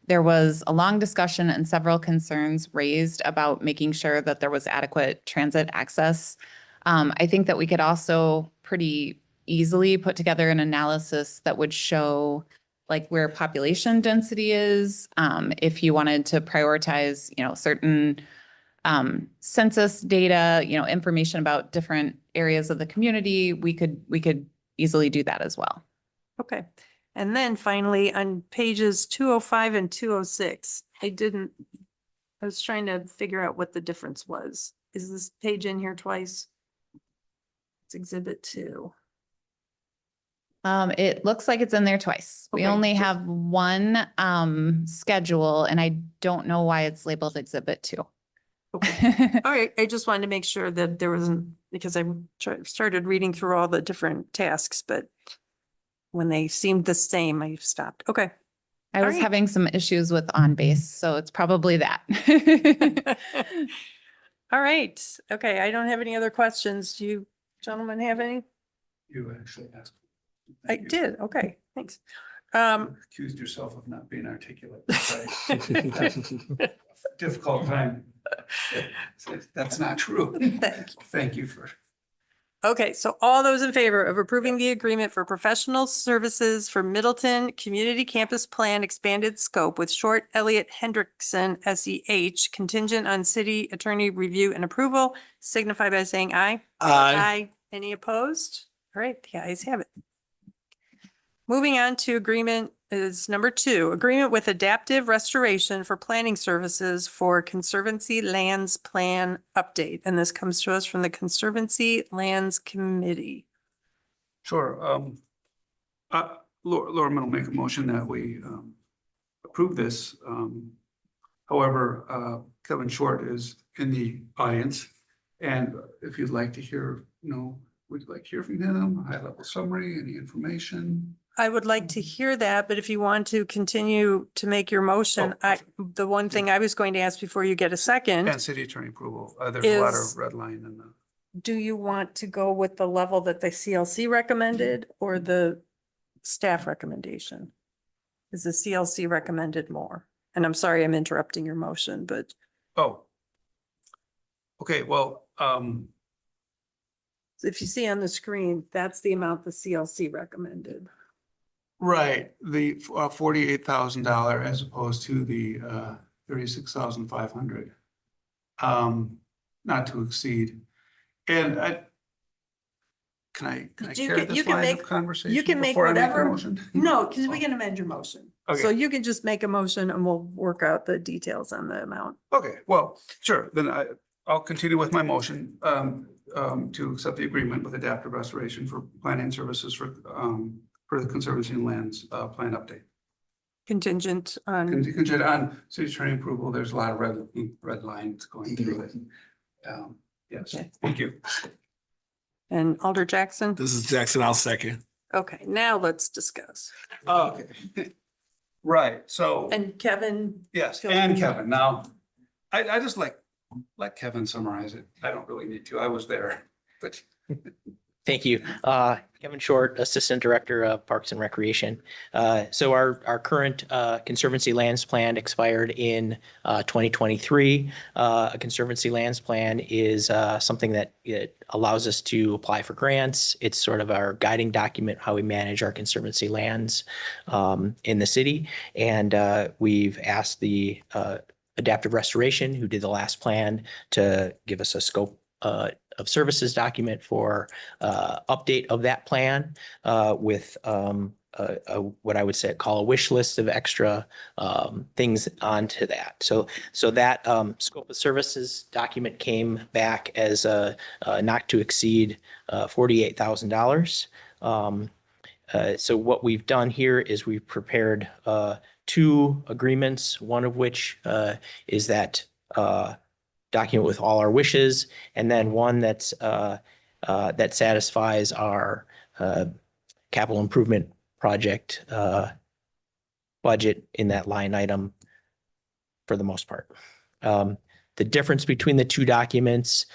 there was a long discussion and several concerns raised about making sure that there was adequate transit access. I think that we could also pretty easily put together an analysis that would show like where population density is, if you wanted to prioritize, certain census data, information about different areas of the community, we could easily do that as well. okay. And then finally, on pages 205 and 206, I was trying to figure out what the difference was. Is this page in here twice? It's exhibit 2. It looks like it's in there twice. We Okay. only have one schedule, and I don't know why it's labeled Exhibit 2. Okay. All right, I just wanted to make sure that there wasn't, because I started reading through all the different tasks, but when they seemed the same, I stopped. Okay. I All was right. having some issues with on base, so it's probably that. All right. Okay, I don't have any other questions. Do you gentlemen have any? You actually asked. I did. Okay, thanks. Accused yourself of not being articulate. Difficult time. That's not true. Thank you. Thank you for. Okay, so all those in favor of approving the agreement for professional services for Middleton Community Campus Plan expanded scope with Short Elliott Hendrickson, SEH, contingent on city attorney review and approval, signify by saying aye. Aye. Any opposed? All right, the ayes have it. Moving on to agreement is number 2, agreement with Adaptive Restoration for planning services for Conservancy Lands Plan update. And this comes to us from the Conservancy Lands Committee. Sure. Laura will make a motion that we approve this. However, Kevin Short is in the audience. And if you'd like to hear, would you like to hear from him? A high-level summary, any information? I would like to hear that, but if you want to continue to make your motion, the one thing I was going to ask before you get a second, And city attorney approval. There's a lot Is- of red line in the. do you want to go with the level that the CLC recommended or the staff recommendation? Is the CLC recommended more? And I'm sorry, I'm interrupting your motion, but Oh. Okay, well, if you see on the screen, that's the amount the CLC recommended. right, the $48,000 as opposed to the $36,500. Not to exceed. And can I You carry can- this you can line make- of conversation you can make before I make a whatever- motion? No, because we can amend your motion. Okay. So you can just make a motion and we'll work out the details on the amount. Okay, well, sure, then I'll continue with my motion to accept the agreement with Adaptive Restoration for planning services for the Conservancy and Lands plan update. Contingent on, Contingent on city attorney approval, there's a lot of red lines going through it. Yes, Okay. thank you. and Alder Jackson. This is Jackson. I'll second. Okay, now let's discuss. Okay. Right, so, And Kevin, yes, Phil. and Kevin, now, I just let Kevin summarize it. I don't really need to, I was there, but Thank you. Kevin Short, Assistant Director of Parks and Recreation. So our current Conservancy Lands Plan expired in 2023. A Conservancy Lands Plan is something that it allows us to apply for grants. It's sort of our guiding document, how we manage our conservancy lands in the city. And we've asked the Adaptive Restoration, who did the last plan, to give us a scope of services document for update of that plan with what I would say call a wish list of extra things onto that. So that scope of services document came back as a not to exceed $48,000. So what we've done here is we've prepared two agreements, one of which is that document with all our wishes, and then one that's that satisfies our capital improvement project budget in that line item for the most part. The difference between the two documents,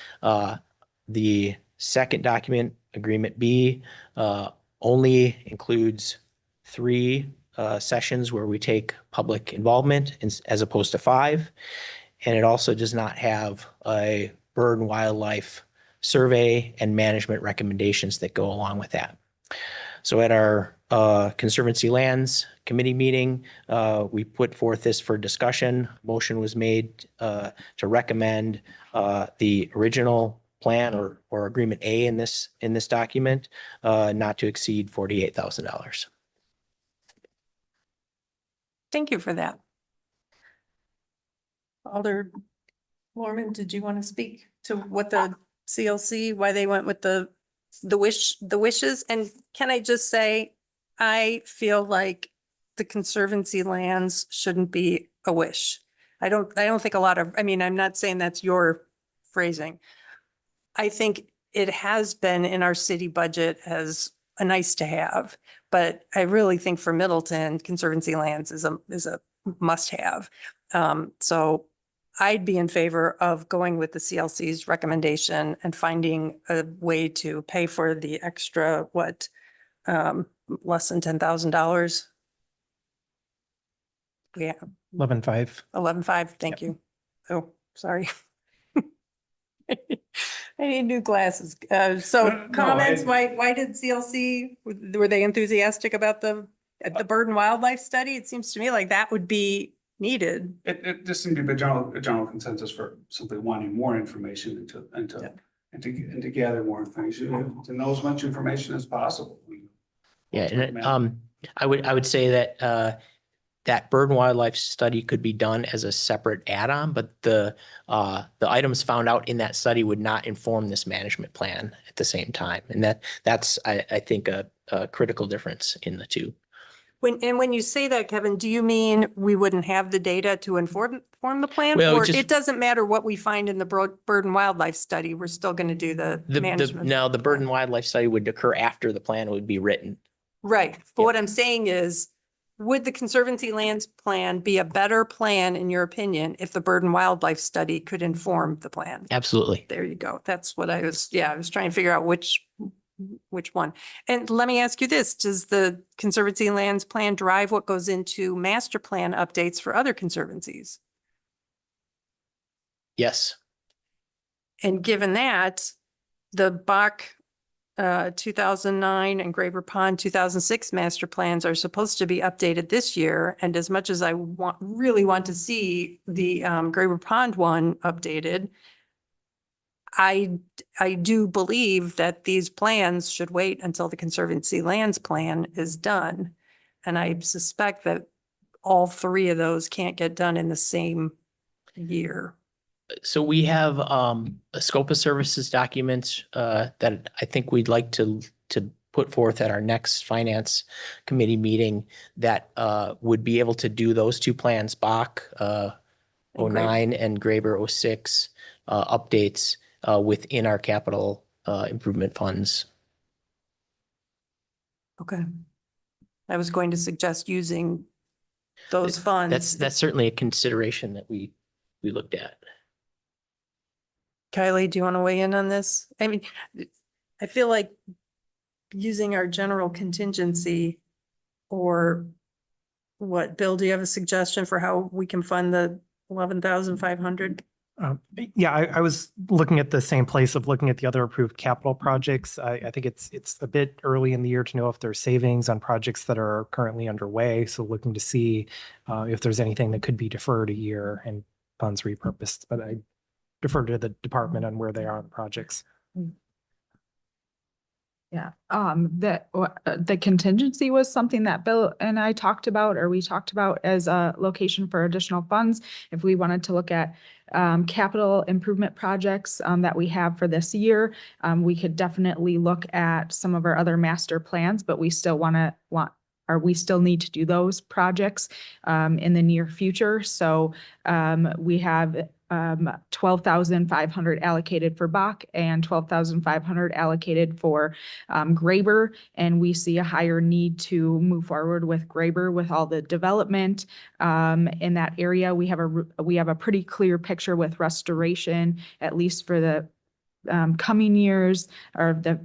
the second document, Agreement B, only includes 3 sessions where we take public involvement as opposed to 5. And it also does not have a bird and wildlife survey and management recommendations that go along with that. So at our Conservancy Lands Committee meeting, we put forth this for discussion. Motion was made to recommend the original plan or Agreement A in this document, not to exceed $48,000. Thank you for that. Alder Lorman, did you want to speak to what the CLC, why they went with the wishes? And can I just say, I feel like the conservancy lands shouldn't be a wish. I don't think I'm not saying that's your phrasing. I think it has been in our city budget as a nice to have, but I really think for Middleton, conservancy lands is a must have. So I'd be in favor of going with the CLC's recommendation and finding a way to pay for the extra, less than $10,000. Yeah, 11.5. 11.5, thank you. Oh, sorry. I need new glasses. So comments, why did CLC, were they enthusiastic about the bird and wildlife study? It seems to me like that would be needed. It just seemed to be a general consensus for simply wanting more information and to gather more information, to know as much information as possible. Yeah, and I would say that that bird and wildlife study could be done as a separate add-on, but the items found out in that study would not inform this management plan at the same time. And that's I think a critical difference in the two. When you say that, Kevin, do you mean we wouldn't have the data to inform the plan? Well, Or just- it doesn't matter what we find in the bird and wildlife study, we're still going to do the management? No, the bird and wildlife study would occur after the plan would be written. Right. But Yep. what I'm saying is, would the Conservancy Lands Plan be a better plan, in your opinion, if the bird and wildlife study could inform the plan? Absolutely. There you go. That's what I was trying to figure out which one. And let me ask you this, does the Conservancy Lands Plan drive what goes into master plan updates for other conservancies? Yes. And given that, the Bach 2009 and Graber Pond 2006 master plans are supposed to be updated this year. And as much as I really want to see the Graber Pond one updated, I do believe that these plans should wait until the Conservancy Lands Plan is done. And I suspect that all 3 of those can't get done in the same year. So we have a scope of services document that I think we'd like to put forth at our next finance committee meeting that would be able to do those 2 plans, Bach 09 and Graber 06 updates within our capital improvement funds. Okay. I was going to suggest using those funds. That's certainly a consideration that we looked at. Kylie, do you want to weigh in on this? I mean, I feel like using our general contingency or what? Bill, do you have a suggestion for how we can fund the 11,500? Yeah, I was looking at the same place of looking at the other approved capital projects. I think it's a bit early in the year to know if there's savings on projects that are currently underway. So looking to see if there's anything that could be deferred a year and funds repurposed. But I defer to the department on where they are on the projects. Yeah, the contingency was something that Bill and I talked about, or we talked about as a location for additional funds. If we wanted to look at capital improvement projects that we have for this year, we could definitely look at some of our other master plans, but we still we still need to do those projects in the near future. So we have 12,500 allocated for Bach and 12,500 allocated for Graber. And we see a higher need to move forward with Graber with all the development in that area. We have a pretty clear picture with restoration, at least for the coming years or the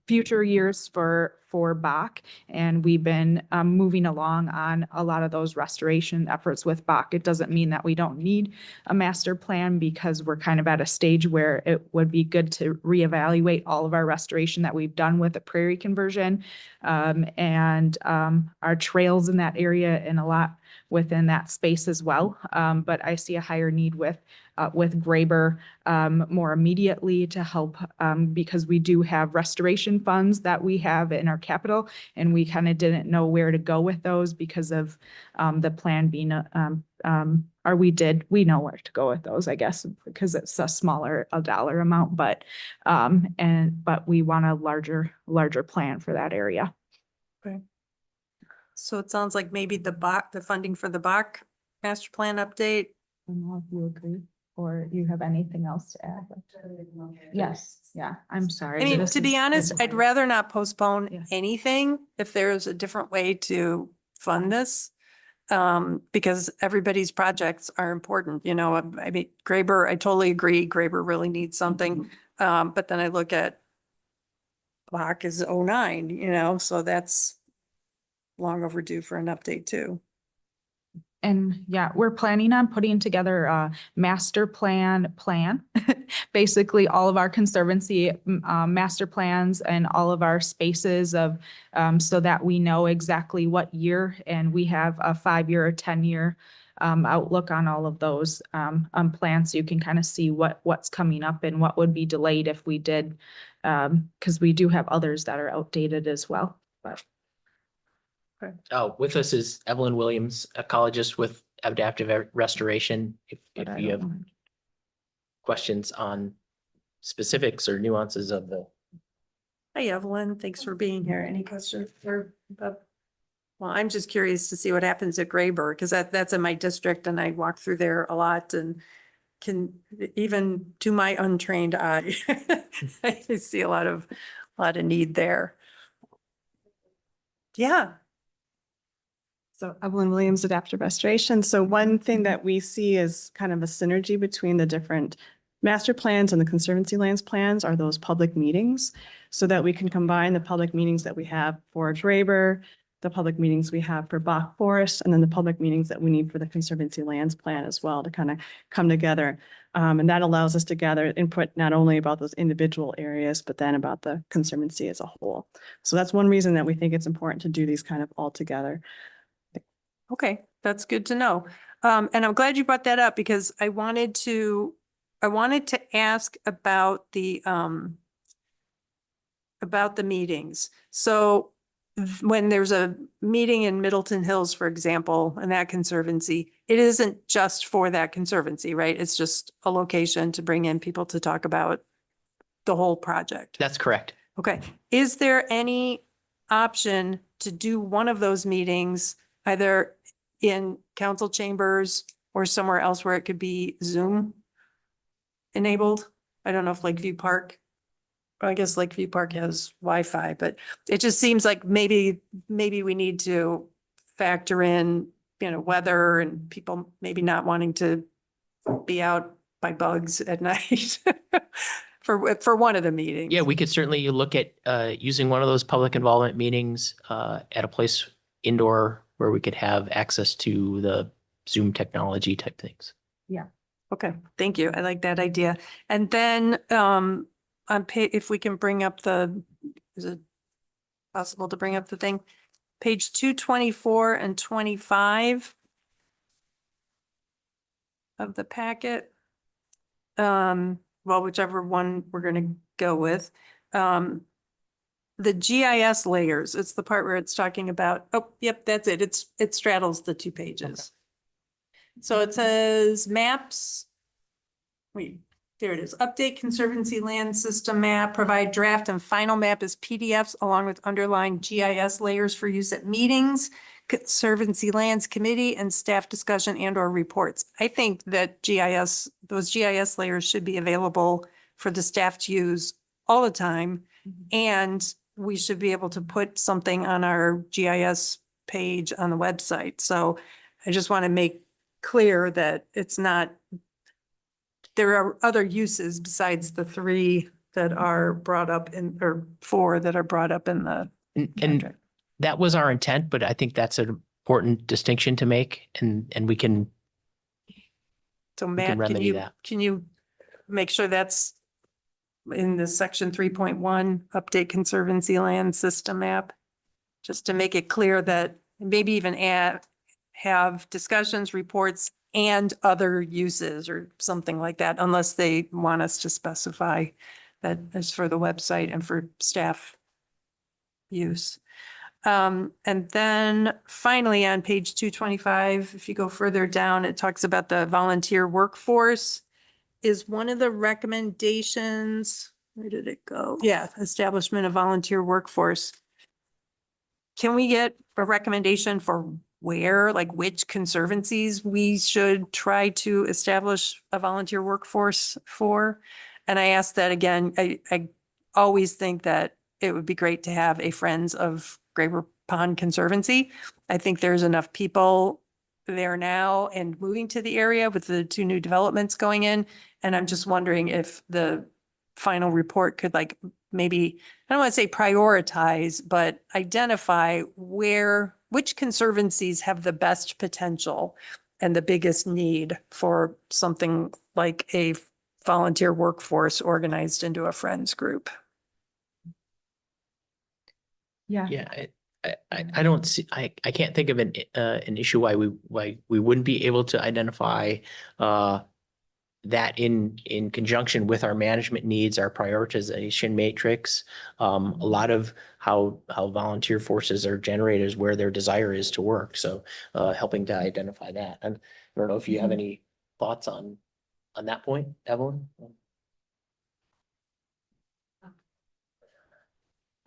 future years for Bach. And we've been moving along on a lot of those restoration efforts with Bach. It doesn't mean that we don't need a master plan, because we're kind of at a stage where it would be good to reevaluate all of our restoration that we've done with the prairie conversion and our trails in that area and a lot within that space as well. But I see a higher need with Graber more immediately to help because we do have restoration funds that we have in our capital, and we kind of didn't know where to go with those because of the plan being we know where to go with those, I guess, because it's a smaller dollar amount, but we want a larger plan for that area. Okay. So it sounds like maybe the funding for the Bach master plan update. I don't know if you agree, or you have anything else to add? Yes, yeah, I'm sorry. I mean, This to be is- honest, I'd rather not postpone Yeah. anything if there's a different way to fund this. Because everybody's projects are important, I mean, Graber, I totally agree. Graber really needs something. But then I look at Bach is 09, so that's long overdue for an update too. And yeah, we're planning on putting together a master plan, basically all of our conservancy master plans and all of our spaces of, so that we know exactly what year, and we have a 5-year or 10-year outlook on all of those plans. So you can kind of see what's coming up and what would be delayed if we did, because we do have others that are outdated as well, but. With us is Evelyn Williams, ecologist with Adaptive Restoration. If but you I have don't know. questions on specifics or nuances of the. Hi, Evelyn. Thanks for being here. Any questions for Bob? Well, I'm just curious to see what happens at Graber, because that's in my district and I walk through there a lot and can, even to my untrained eye, I see a lot of need there. Yeah. So Evelyn Williams, Adaptive Restoration. So one thing that we see is kind of a synergy between the different master plans and the conservancy lands plans are those public meetings, so that we can combine the public meetings that we have for Graber, the public meetings we have for Bach Forest, and then the public meetings that we need for the conservancy lands plan as well to kind of come together. And that allows us to gather input not only about those individual areas, but then about the conservancy as a whole. So that's one reason that we think it's important to do these kind of all together. Okay, that's good to know. And I'm glad you brought that up, because I wanted to ask about the meetings. So when there's a meeting in Middleton Hills, for example, and that conservancy, it isn't just for that conservancy, right? It's just a location to bring in people to talk about the whole project. That's correct. Okay. Is there any option to do one of those meetings either in council chambers or somewhere else where it could be Zoom enabled? I don't know if Lakeview Park, I guess Lakeview Park has Wi-Fi, but it just seems like maybe we need to factor in, weather and people maybe not wanting to be out by bugs at night for one of the meetings. Yeah, we could certainly look at using one of those public involvement meetings at a place indoor where we could have access to the Zoom technology type things. Okay, thank you. I like that idea. And then if we can bring up is it possible to bring up the thing? Page 224 and 25 of the packet. Well, whichever one we're going to go with. The GIS layers, it's the part where it's talking about, oh, yep, that's it. It straddles the two pages. So it says maps. Wait, there it is. Update Conservancy Land System map, provide draft and final map as PDFs along with underlying GIS layers for use at meetings, Conservancy Lands Committee and staff discussion and or reports. I think that those GIS layers should be available for the staff to use all the time. And we should be able to put something on our GIS page on the website. So I just want to make clear that it's not, there are other uses besides the 3 that are brought up or 4 that are brought up in the And contract. that was our intent, but I think that's an important distinction to make, and we can So can Matt, remedy that. can you make sure that's in the section 3.1, update Conservancy Land System map? Just to make it clear that maybe even have discussions, reports, and other uses or something like that, unless they want us to specify that is for the website and for staff use. And then finally on page 225, if you go further down, it talks about the volunteer workforce. Is one of the recommendations, where did it go? Yeah, establishment of volunteer workforce. Can we get a recommendation for where, like which conservancies we should try to establish a volunteer workforce for? And I ask that again, I always think that it would be great to have a Friends of Graber Pond Conservancy. I think there's enough people there now and moving to the area with the 2 new developments going in. And I'm just wondering if the final report could maybe, I don't want to say prioritize, but identify which conservancies have the best potential and the biggest need for something like a volunteer workforce organized into a friends group. Yeah. Yeah, I don't see, I can't think of an issue why we wouldn't be able to identify that in conjunction with our management needs, our prioritization matrix. A lot of how volunteer forces are generated is where their desire is to work. So helping to identify that. And I don't know if you have any thoughts on that point, Evelyn?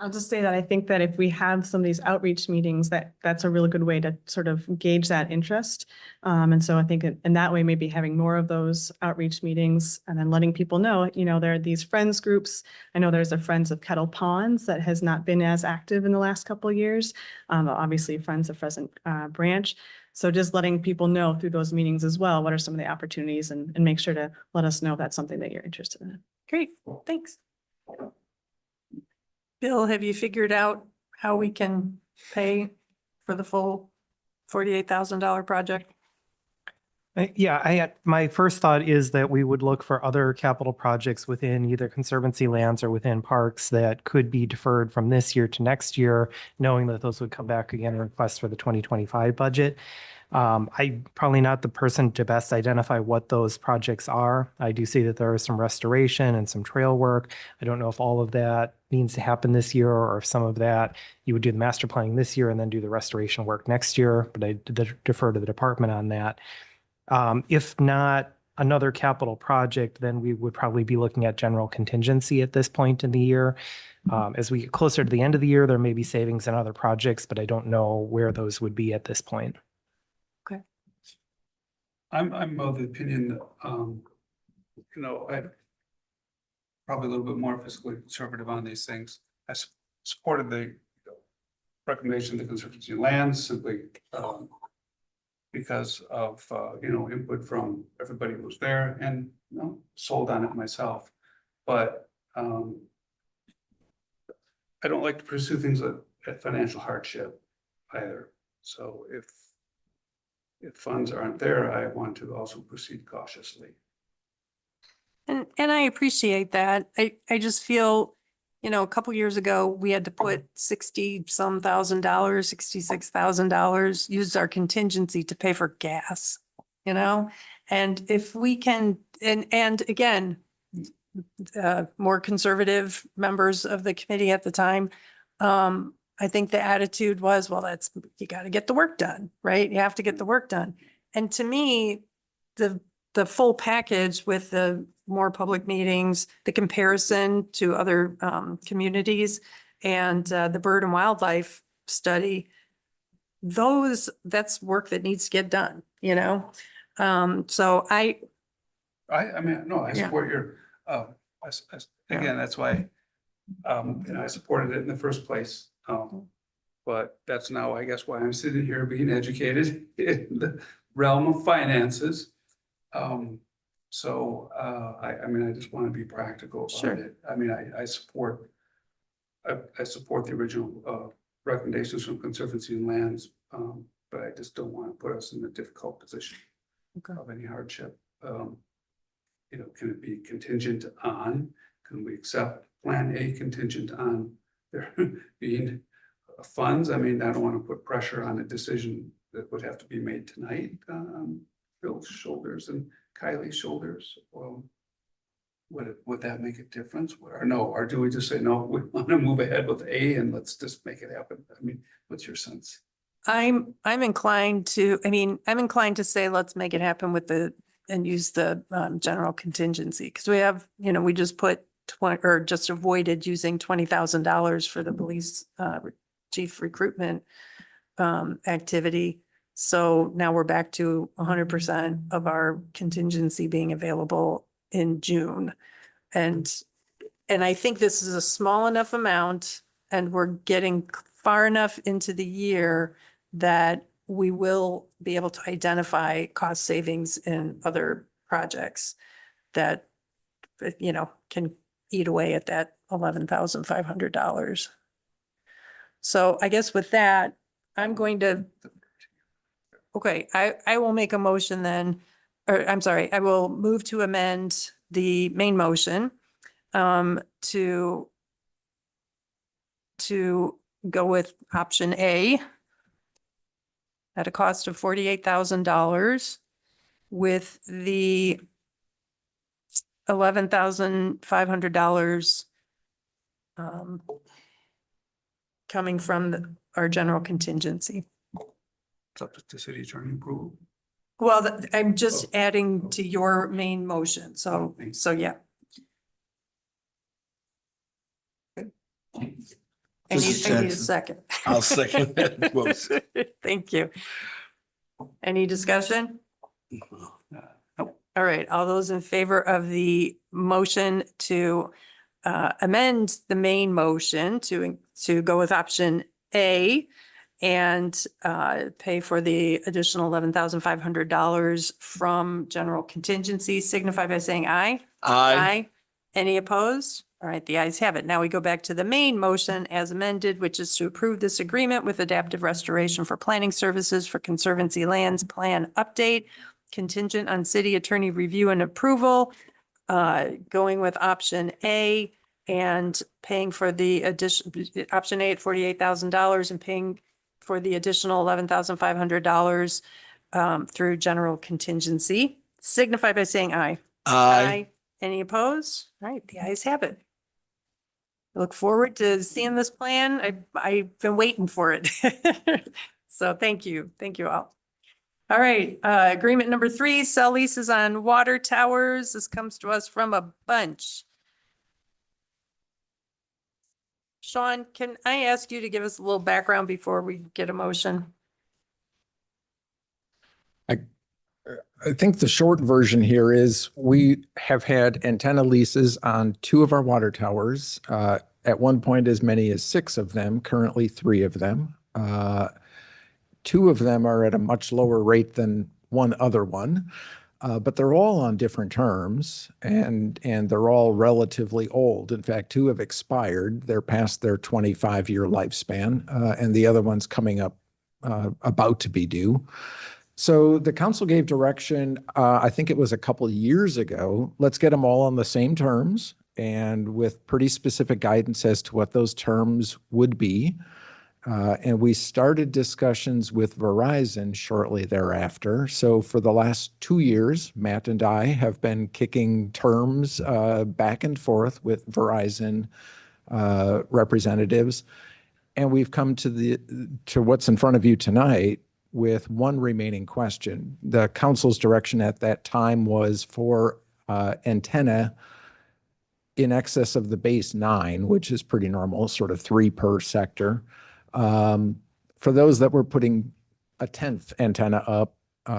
I'll just say that I think that if we have some of these outreach meetings, that's a really good way to sort of gauge that interest. And so I think in that way, maybe having more of those outreach meetings and then letting people know, there are these friends groups. I know there's a Friends of Kettle Ponds that has not been as active in the last couple of years. Obviously Friends of Pheasant Branch. So just letting people know through those meetings as well, what are some of the opportunities and make sure to let us know if that's something that you're interested in. Great, thanks. Bill, have you figured out how we can pay for the full $48,000 project? Yeah, my first thought is that we would look for other capital projects within either conservancy lands or within parks that could be deferred from this year to next year, knowing that those would come back again and request for the 2025 budget. I'm probably not the person to best identify what those projects are. I do see that there is some restoration and some trail work. I don't know if all of that needs to happen this year or if some of that you would do the master planning this year and then do the restoration work next year, but I defer to the department on that. If not another capital project, then we would probably be looking at general contingency at this point in the year. As we get closer to the end of the year, there may be savings in other projects, but I don't know where those would be at this point. I'm of the opinion that, I'm probably a little bit more fiscally conservative on these things. I supported the recommendation of the Conservancy Lands simply because of, input from everybody who was there and, sold on it myself. But Um, I don't like to pursue things at financial hardship either. So if funds aren't there, I want to also proceed cautiously. And I appreciate that. I just feel, a couple years ago, we had to put 60-some thousand dollars, $66,000, used our contingency to pay for gas, And if we can, and again, more conservative members of the committee at the time, I think the attitude was, well, you got to get the work done, right? You have to get the work done. And to me, the full package with the more public meetings, the comparison to other communities, and the bird and wildlife study, that's work that needs to get done, So I mean, no, I Yeah. support your, again, that's why, I supported it in the first place. But that's now, I guess, why I'm sitting here being educated in the realm of finances. So, I mean, I just want to be practical Sure. about it. I mean, I support the original, recommendations from Conservancy and Lands, but I just don't want to put us in a difficult position Okay. of any hardship. Can it be contingent on, can we accept Plan A contingent on there being funds? I mean, I don't want to put pressure on a decision that would have to be made tonight on Bill's shoulders and Kylie's shoulders. Would that make a difference? Or no, or do we just say, no, we want to move ahead with A and let's just make it happen? I mean, what's your sense? I'm inclined to say, let's make it happen and use the general contingency, because we have, we just put just avoided using $20,000 for the police chief recruitment activity. So now we're back to 100% of our contingency being available in June. And I think this is a small enough amount, and we're getting far enough into the year that we will be able to identify cost savings in other projects that, can eat away at that $11,500. So I guess with that, I'm going to, okay, I will make a motion then, or I'm sorry, I will move to amend the main motion to go with option A at a cost of $48,000 with the $11,500 coming from our general contingency. It's up to city attorney approval. Well, I'm just adding to your main motion. So yeah. I need a second. I'll second that motion. Thank you. Any discussion? Nope. All right, all those in favor of the motion to amend the main motion to go with option A and pay for the additional $11,500 from general contingency, signify by saying aye. Aye. Any opposed? All right, the ayes have it. Now we go back to the main motion as amended, which is to approve this agreement with Adaptive Restoration for Planning Services for Conservancy Lands Plan Update, contingent on city attorney review and approval, going with option A and paying for the addition, option A at $48,000 and paying for the additional $11,500 through general contingency. Signify by saying aye. Aye. Any opposed? All right, the ayes have it. I look forward to seeing this plan. I've been waiting for it. So thank you. Thank you all. All right, agreement number 3, sell leases on water towers. This comes to us from a bunch. Sean, can I ask you to give us a little background before we get a motion? I think the short version here is we have had antenna leases on 2 of our water towers. At one point, as many as 6 of them, currently 3 of them. 2 of them are at a much lower rate than one other one. but they're all on different terms and they're all relatively old. In fact, 2 have expired. They're past their 25-year lifespan, and the other one's coming up, about to be due. So the council gave direction, I think it was a couple of years ago, let's get them all on the same terms and with pretty specific guidance as to what those terms would be. And we started discussions with Verizon shortly thereafter. So for the last 2 years, Matt and I have been kicking terms back and forth with Verizon representatives. And we've come to what's in front of you tonight with one remaining question. The council's direction at that time was for antenna in excess of the base 9, which is pretty normal, sort of 3 per sector. For those that were putting a 10th antenna up,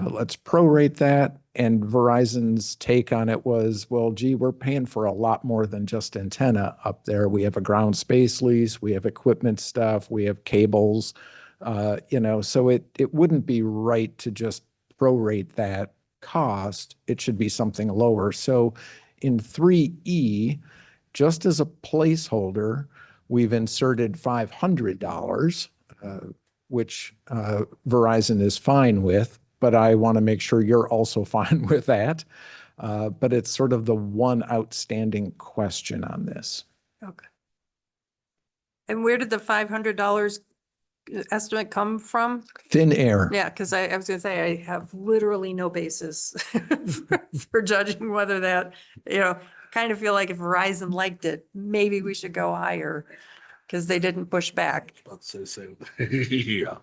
let's prorate that. And Verizon's take on it was, well, gee, we're paying for a lot more than just antenna up there. We have a ground space lease, we have equipment stuff, we have cables, so it wouldn't be right to just prorate that cost. It should be something lower. So in 3E, just as a placeholder, we've inserted $500, which Verizon is fine with, but I want to make sure you're also fine with that. But it's sort of the one outstanding question on this. Okay. And where did the $500 estimate come from? Thin air. Yeah, because I was gonna say, I have literally no basis for judging whether that, kind of feel like if Verizon liked it, maybe we should go higher because they didn't push back. Let's say same. Yeah.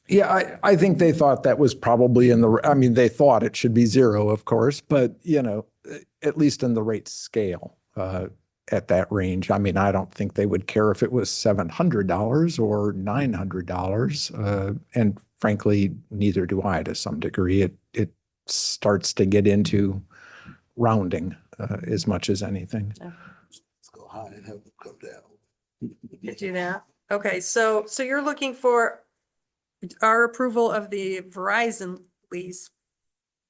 Yeah, I think they thought that was probably they thought it should be 0, of course, but, at least in the rate scale at that range. I don't think they would care if it was $700 or $900. And frankly, neither do I to some degree. It starts to get into rounding as much as anything. Let's go high and have them come down. You do that? Okay, so you're looking for our approval of the Verizon lease,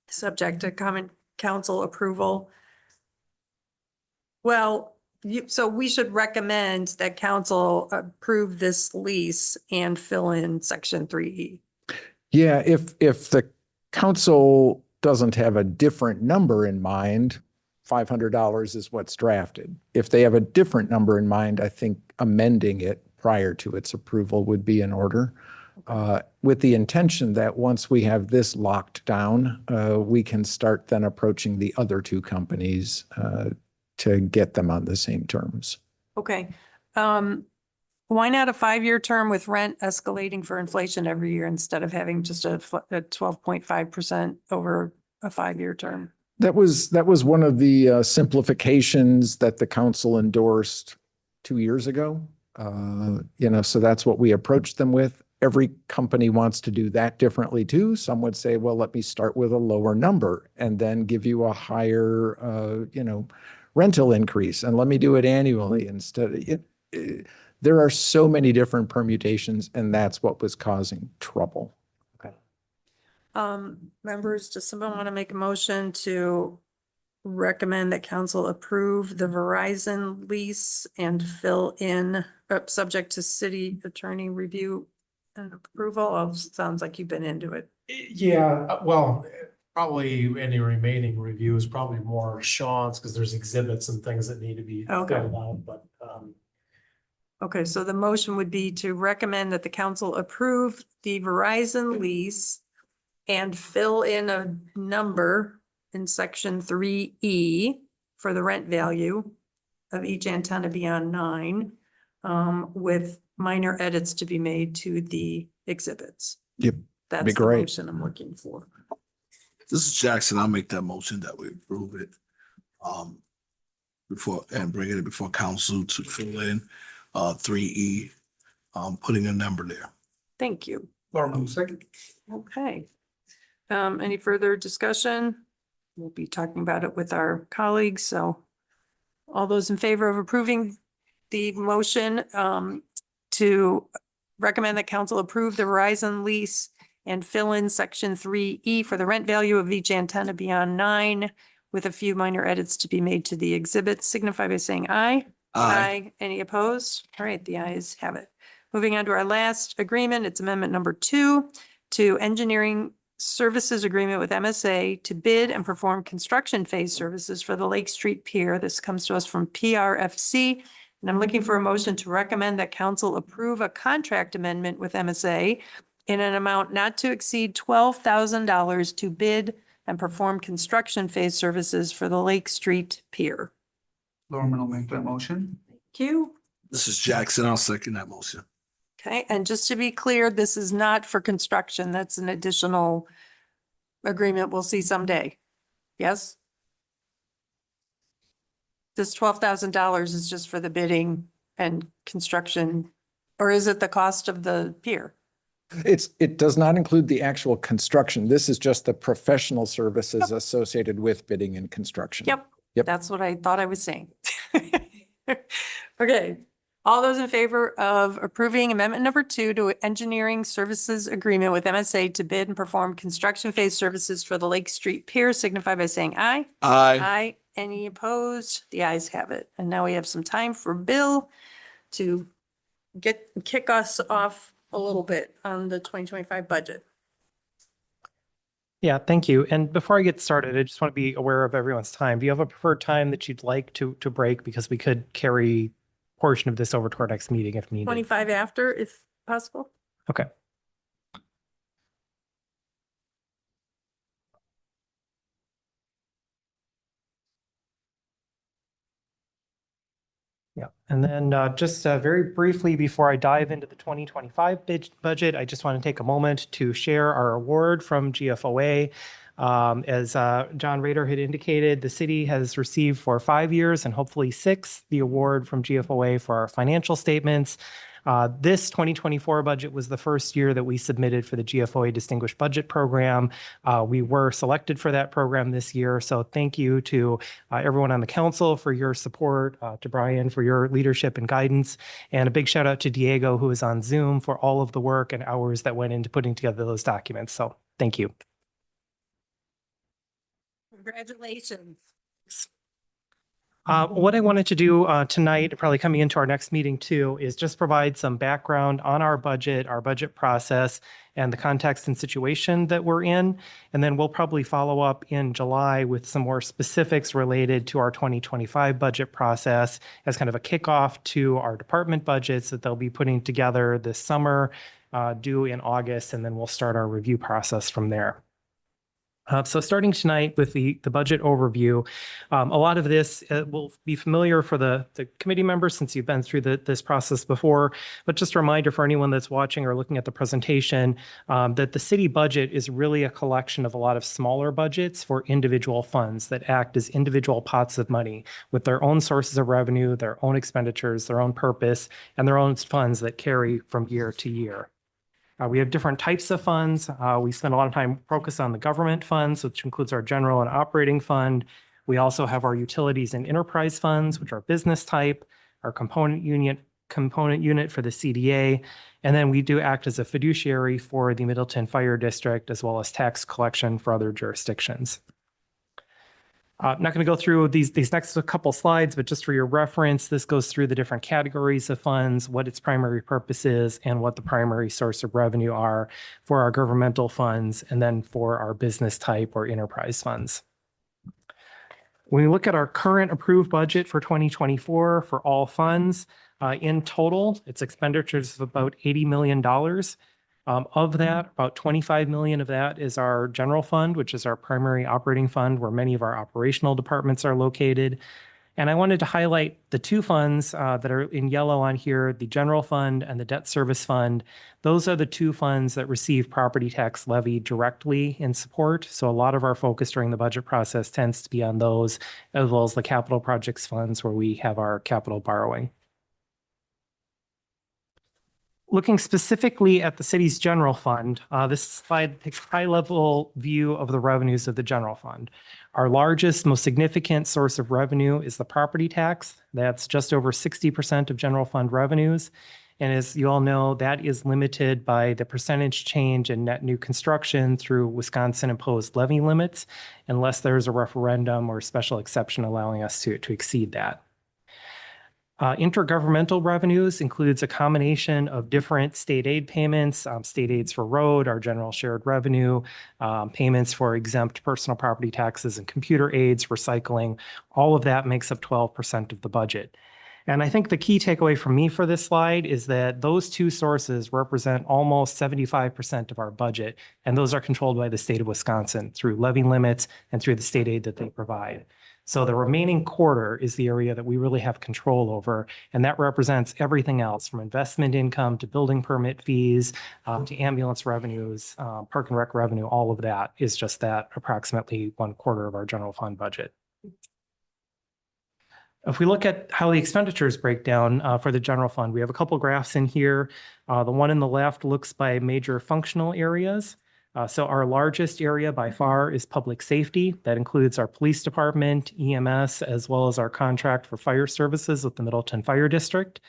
subject to common council approval. Well, so we should recommend that council approve this lease and fill in section 3E. Yeah, if the council doesn't have a different number in mind, $500 is what's drafted. If they have a different number in mind, I think amending it prior to its approval would be in order. With the intention that once we have this locked down, we can start then approaching the other 2 companies to get them on the same terms. Okay. Why not a 5-year term with rent escalating for inflation every year instead of having just a 12.5% over a 5-year term? That was one of the simplifications that the council endorsed 2 years ago. So that's what we approached them with. Every company wants to do that differently too. Some would say, well, let me start with a lower number and then give you a higher, rental increase, and let me do it annually instead. There are so many different permutations, and that's what was causing trouble. Okay. Members, does someone want to make a motion to recommend that council approve the Verizon lease and fill in, subject to city attorney review and approval? Oh, sounds like you've been into it. Yeah, well, probably any remaining review is probably more Sean's because there's exhibits and things that need to be Okay. filled out, but Okay, so the motion would be to recommend that the council approve the Verizon lease and fill in a number in section 3E for the rent value of each antenna beyond 9, with minor edits to be made to the exhibits. Yep, That's be the great. motion I'm looking for. This is Jackson. I'll make that motion that we approve it. Bring it before council to fill in 3E, putting a number there. Thank you. Second. Okay. Any further discussion? We'll be talking about it with our colleagues, so all those in favor of approving the motion to recommend that council approve the Verizon lease and fill in section 3E for the rent value of each antenna beyond 9 with a few minor edits to be made to the exhibits, signify by saying aye. Any opposed? All right, the ayes have it. Moving on to our last agreement, it's amendment number 2 to engineering services agreement with MSA to bid and perform construction phase services for the Lake Street Pier. This comes to us from PRFC. And I'm looking for a motion to recommend that council approve a contract amendment with MSA in an amount not to exceed $12,000 to bid and perform construction phase services for the Lake Street Pier. Lorman will make that motion. Thank you. This is Jackson. I'll second that motion. Okay, and just to be clear, this is not for construction. That's an additional agreement we'll see someday. Yes? This $12,000 is just for the bidding and construction, or is it the cost of the pier? It does not include the actual construction. This is just the professional services associated with bidding and construction. Yep. Yep. That's what I thought I was saying. Okay. All those in favor of approving amendment number 2 to engineering services agreement with MSA to bid and perform construction phase services for the Lake Street Pier signify by saying aye. Aye. Any opposed? The ayes have it. And now we have some time for Bill to kick us off a little bit on the 2025 budget. Yeah, thank you. And before I get started, I just want to be aware of everyone's time. Do you have a preferred time that you'd like to break? Because we could carry a portion of this over to our next meeting if needed. 25 after, if possible. Okay. Yeah, and then just very briefly before I dive into the 2025 budget, I just want to take a moment to share our award from GFOA. As John Rader had indicated, the city has received for 5 years and hopefully 6 the award from GFOA for our financial statements. This 2024 budget was the first year that we submitted for the GFOA Distinguished Budget Program. We were selected for that program this year. So thank you to everyone on the council for your support, to Brian for your leadership and guidance, and a big shout out to Diego, who is on Zoom, for all of the work and hours that went into putting together those documents. So thank you. Congratulations. What I wanted to do tonight, probably coming into our next meeting too, is just provide some background on our budget process, and the context and situation that we're in. And then we'll probably follow up in July with some more specifics related to our 2025 budget process as kind of a kickoff to our department budgets that they'll be putting together this summer, due in August, and then we'll start our review process from there. So starting tonight with the budget overview, a lot of this will be familiar for the committee members since you've been through this process before, but just a reminder for anyone that's watching or looking at the presentation that the city budget is really a collection of a lot of smaller budgets for individual funds that act as individual pots of money with their own sources of revenue, their own expenditures, their own purpose, and their own funds that carry from year to year. We have different types of funds. We spend a lot of time focused on the government funds, which includes our general and operating fund. We also have our utilities and enterprise funds, which are business type, our component unit for the CDA, and then we do act as a fiduciary for the Middleton Fire District, as well as tax collection for other jurisdictions. I'm not going to go through these next couple slides, but just for your reference, this goes through the different categories of funds, what its primary purpose is, and what the primary source of revenue are for our governmental funds, and then for our business type or enterprise funds. When we look at our current approved budget for 2024 for all funds, in total, its expenditures of about $80 million. Of that, about 25 million of that is our general fund, which is our primary operating fund where many of our operational departments are located. And I wanted to highlight the two funds that are in yellow on here, the general fund and the debt service fund. Those are the two funds that receive property tax levy directly in support. So a lot of our focus during the budget process tends to be on those, as well as the capital projects funds where we have our capital borrowing. Looking specifically at the city's general fund, this slide takes a high-level view of the revenues of the general fund. Our largest, most significant source of revenue is the property tax. That's just over 60% of general fund revenues. And as you all know, that is limited by the percentage change in net new construction through Wisconsin imposed levy limits, unless there's a referendum or special exception allowing us to exceed that. Intergovernmental revenues includes a combination of different state aid payments, state aids for road, our general shared revenue, payments for exempt personal property taxes and computer aids, recycling. All of that makes up 12% of the budget. And I think the key takeaway for me for this slide is that those two sources represent almost 75% of our budget, and those are controlled by the state of Wisconsin through levy limits and through the state aid that they provide. So the remaining quarter is the area that we really have control over, and that represents everything else from investment income to building permit fees, to ambulance revenues, park and rec revenue. All of that is just that approximately 1/4 of our general fund budget. If we look at how the expenditures break down for the general fund, we have a couple graphs in here. The one in the left looks by major functional areas. So our largest area by far is public safety. That includes our police department, EMS, as well as our contract for fire services with the Middleton Fire District.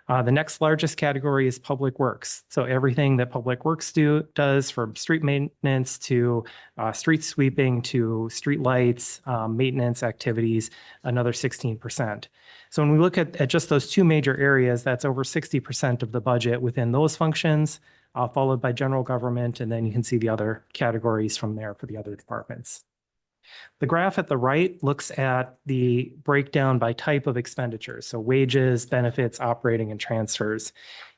The next largest category is public works. So everything that public works does, from street maintenance to street sweeping to street lights, maintenance activities, another 16%. So when we look at just those two major areas, that's over 60% of the budget within those functions, followed by general government, and then you can see the other categories from there for the other departments. The graph at the right looks at the breakdown by type of expenditures, so wages, benefits, operating, and transfers.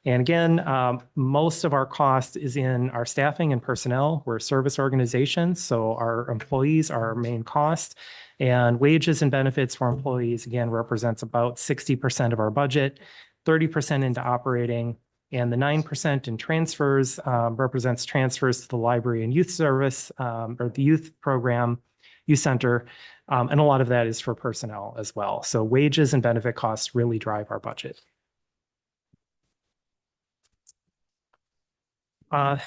And again, most of our cost is in our staffing and personnel. We're a service organization, so our employees are our main cost. And wages and benefits for employees, again, represents about 60% of our budget, 30% into operating, and the 9% in transfers represents transfers to the library and youth service, or the youth program, youth center, and a lot of that is for personnel as well. So wages and benefit costs really drive our budget.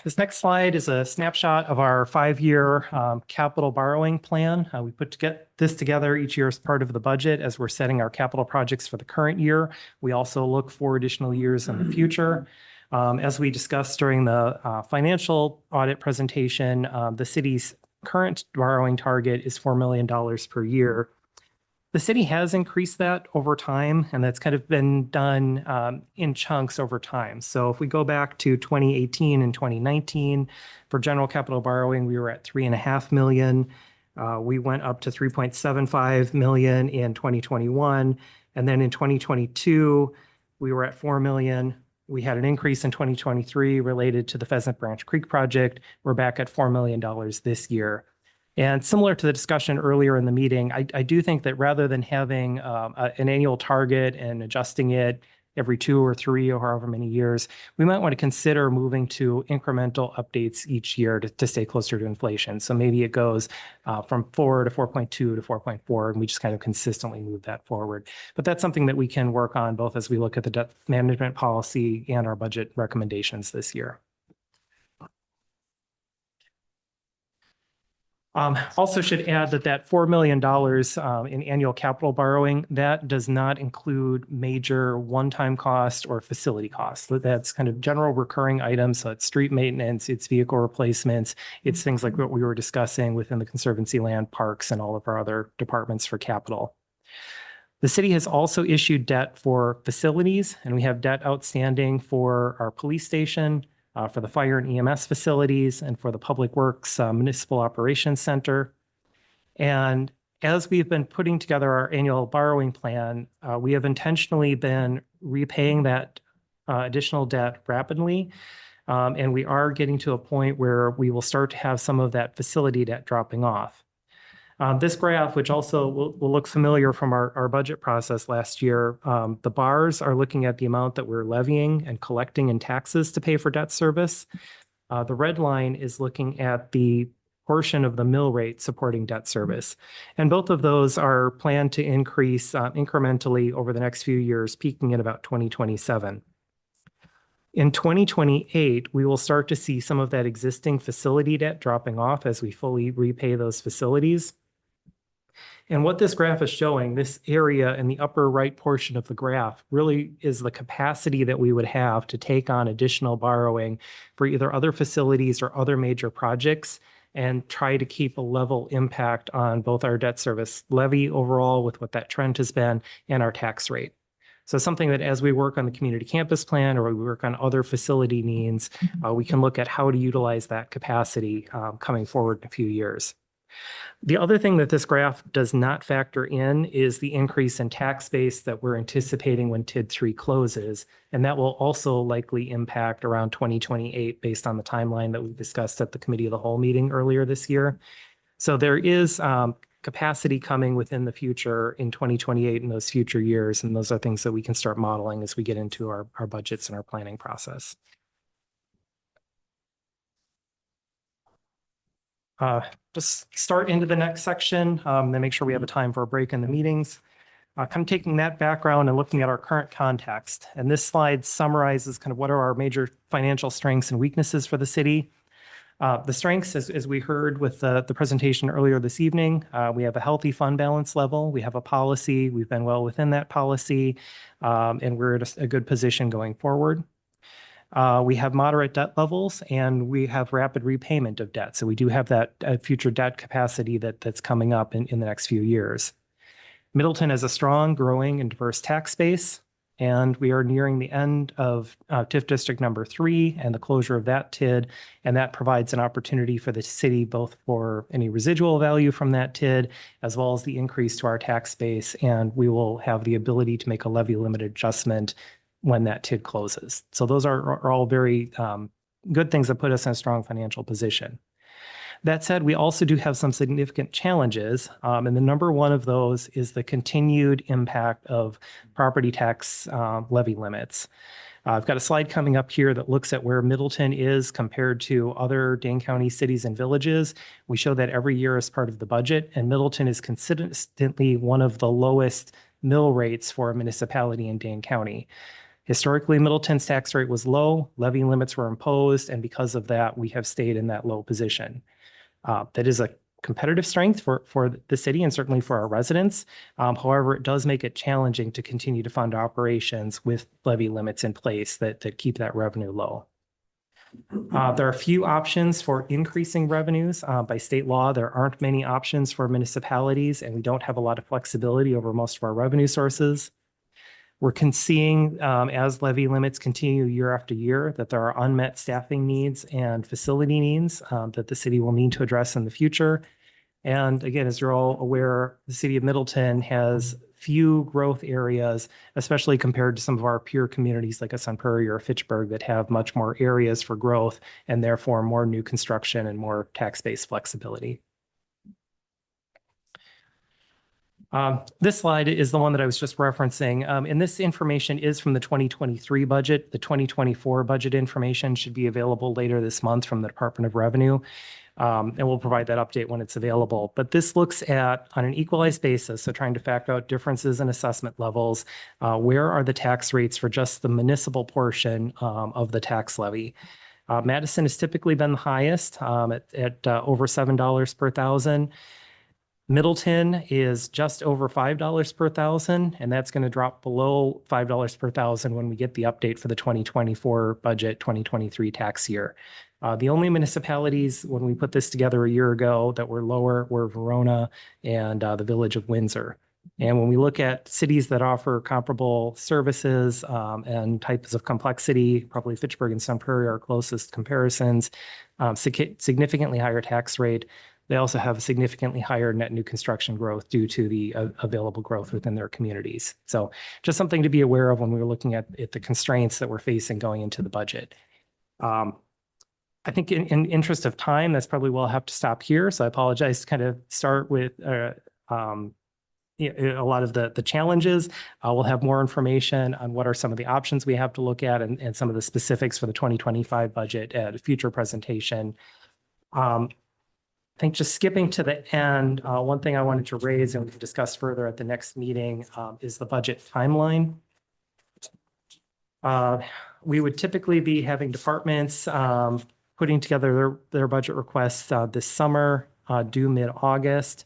This next slide is a snapshot of our 5-year capital borrowing plan. We put this together each year as part of the budget as we're setting our capital projects for the current year. We also look for additional years in the future. As we discussed during the financial audit presentation, the city's current borrowing target is $4 million per year. The city has increased that over time, and that's kind of been done in chunks over time. So if we go back to 2018 and 2019, for general capital borrowing, we were at $3.5 million. We went up to $3.75 million in 2021. And then in 2022, we were at $4 million. We had an increase in 2023 related to the Pheasant Branch Creek project. We're back at $4 million this year. And similar to the discussion earlier in the meeting, I do think that rather than having an annual target and adjusting it every 2 or 3 or however many years, we might want to consider moving to incremental updates each year to stay closer to inflation. So maybe it goes from 4 to 4.2 to 4.4, and we just kind of consistently move that forward. But that's something that we can work on both as we look at the debt management policy and our budget recommendations this year. Also should add that $4 million in annual capital borrowing, that does not include major one-time cost or facility costs. That's kind of general recurring items. So it's street maintenance, it's vehicle replacements, it's things like what we were discussing within the Conservancy land, parks, and all of our other departments for capital. The city has also issued debt for facilities, and we have debt outstanding for our police station, for the fire and EMS facilities, and for the Public Works Municipal Operations Center. And as we've been putting together our annual borrowing plan, we have intentionally been repaying that additional debt rapidly. And we are getting to a point where we will start to have some of that facility debt dropping off. This graph, which also will look familiar from our budget process last year, the bars are looking at the amount that we're levying and collecting in taxes to pay for debt service. The red line is looking at the portion of the mill rate supporting debt service. And both of those are planned to increase incrementally over the next few years, peaking at about 2027. In 2028, we will start to see some of that existing facility debt dropping off as we fully repay those facilities. And what this graph is showing, this area in the upper right portion of the graph really is the capacity that we would have to take on additional borrowing for either other facilities or other major projects and try to keep a level impact on both our debt service levy overall with what that trend has been and our tax rate. So something that as we work on the community campus plan or we work on other facility needs, we can look at how to utilize that capacity coming forward in a few years. The other thing that this graph does not factor in is the increase in tax base that we're anticipating when TID 3 closes. And that will also likely impact around 2028 based on the timeline that we discussed at the Committee of the Whole meeting earlier this year. So there is capacity coming within the future in 2028 and those future years. And those are things that we can start modeling as we get into our budgets and our planning process. Just start into the next section, then make sure we have a time for a break in the meetings. Kind of taking that background and looking at our current context. And this slide summarizes kind of what are our major financial strengths and weaknesses for the city. The strengths, as we heard with the presentation earlier this evening, we have a healthy fund balance level. We have a policy. We've been well within that policy, and we're at a good position going forward. We have moderate debt levels and we have rapid repayment of debt. So we do have that future debt capacity that's coming up in the next few years. Middleton has a strong, growing, and diverse tax base, and we are nearing the end of TIF District number 3 and the closure of that TID, and that provides an opportunity for the city both for any residual value from that TID as well as the increase to our tax base, and we will have the ability to make a levy limit adjustment when that TID closes. So those are all very good things that put us in a strong financial position. That said, we also do have some significant challenges, and the number one of those is the continued impact of property tax levy limits. I've got a slide coming up here that looks at where Middleton is compared to other Dane County cities and villages. We show that every year as part of the budget, and Middleton is consistently one of the lowest mill rates for a municipality in Dane County. Historically, Middleton's tax rate was low, levy limits were imposed, and because of that, we have stayed in that low position. That is a competitive strength for the city and certainly for our residents. However, it does make it challenging to continue to fund operations with levy limits in place that keep that revenue low. There are a few options for increasing revenues. By state law, there aren't many options for municipalities, and we don't have a lot of flexibility over most of our revenue sources. We're seeing as levy limits continue year after year that there are unmet staffing needs and facility needs that the city will need to address in the future. And again, as you're all aware, the city of Middleton has few growth areas, especially compared to some of our peer communities like a Sun Prairie or Fitchburg that have much more areas for growth and therefore more new construction and more tax-based flexibility. This slide is the one that I was just referencing, and this information is from the 2023 budget. The 2024 budget information should be available later this month from the Department of Revenue, and we'll provide that update when it's available. But this looks at, on an equalized basis, so trying to factor out differences in assessment levels, where are the tax rates for just the municipal portion of the tax levy. Madison has typically been the highest at over $7 per thousand. Middleton is just over $5 per thousand, and that's going to drop below $5 per thousand when we get the update for the 2024 budget 2023 tax year. The only municipalities when we put this together a year ago that were lower were Verona and the village of Windsor. And when we look at cities that offer comparable services and types of complexity, probably Fitchburg and Sun Prairie are our closest comparisons, significantly higher tax rate. They also have a significantly higher net new construction growth due to the available growth within their communities. So just something to be aware of when we're looking at the constraints that we're facing going into the budget. I think in interest of time, that's probably where I'll have to stop here. So I apologize to kind of start with a lot of the challenges. We'll have more information on what are some of the options we have to look at and some of the specifics for the 2025 budget at a future presentation. I think just skipping to the end, one thing I wanted to raise and we can discuss further at the next meeting is the budget timeline. We would typically be having departments putting together their budget requests this summer, due mid-August.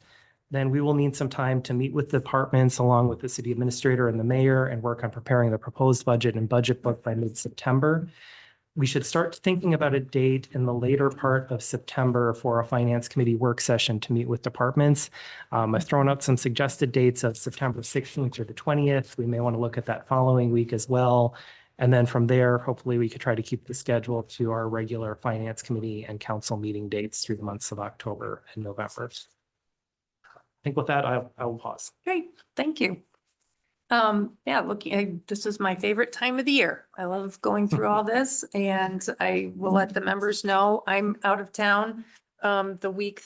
then we will need some time to meet with departments along with the city administrator and the mayor and work on preparing the proposed budget and budget book by mid-September. We should start thinking about a date in the later part of September for a finance committee work session to meet with departments. I've thrown out some suggested dates of September 16th or the 20th. We may want to look at that following week as well. And then from there, hopefully we could try to keep the schedule to our regular finance committee and council meeting dates through the months of October and November. I think with that, I'll pause. Great, thank you. Yeah, this is my favorite time of the year. I love going through all this, and I will let the members know I'm out of town the week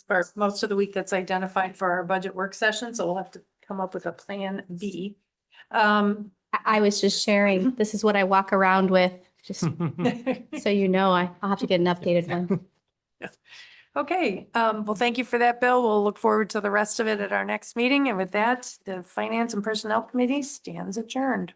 or most of the week that's identified for our budget work session, so we'll have to come up with a plan B. I was just sharing, this is what I walk around with, just so you know, I'll have to get an updated one. Okay, well, thank you for that, Bill. We'll look forward to the rest of it at our next meeting. And with that, the Finance and Personnel Committee stands adjourned.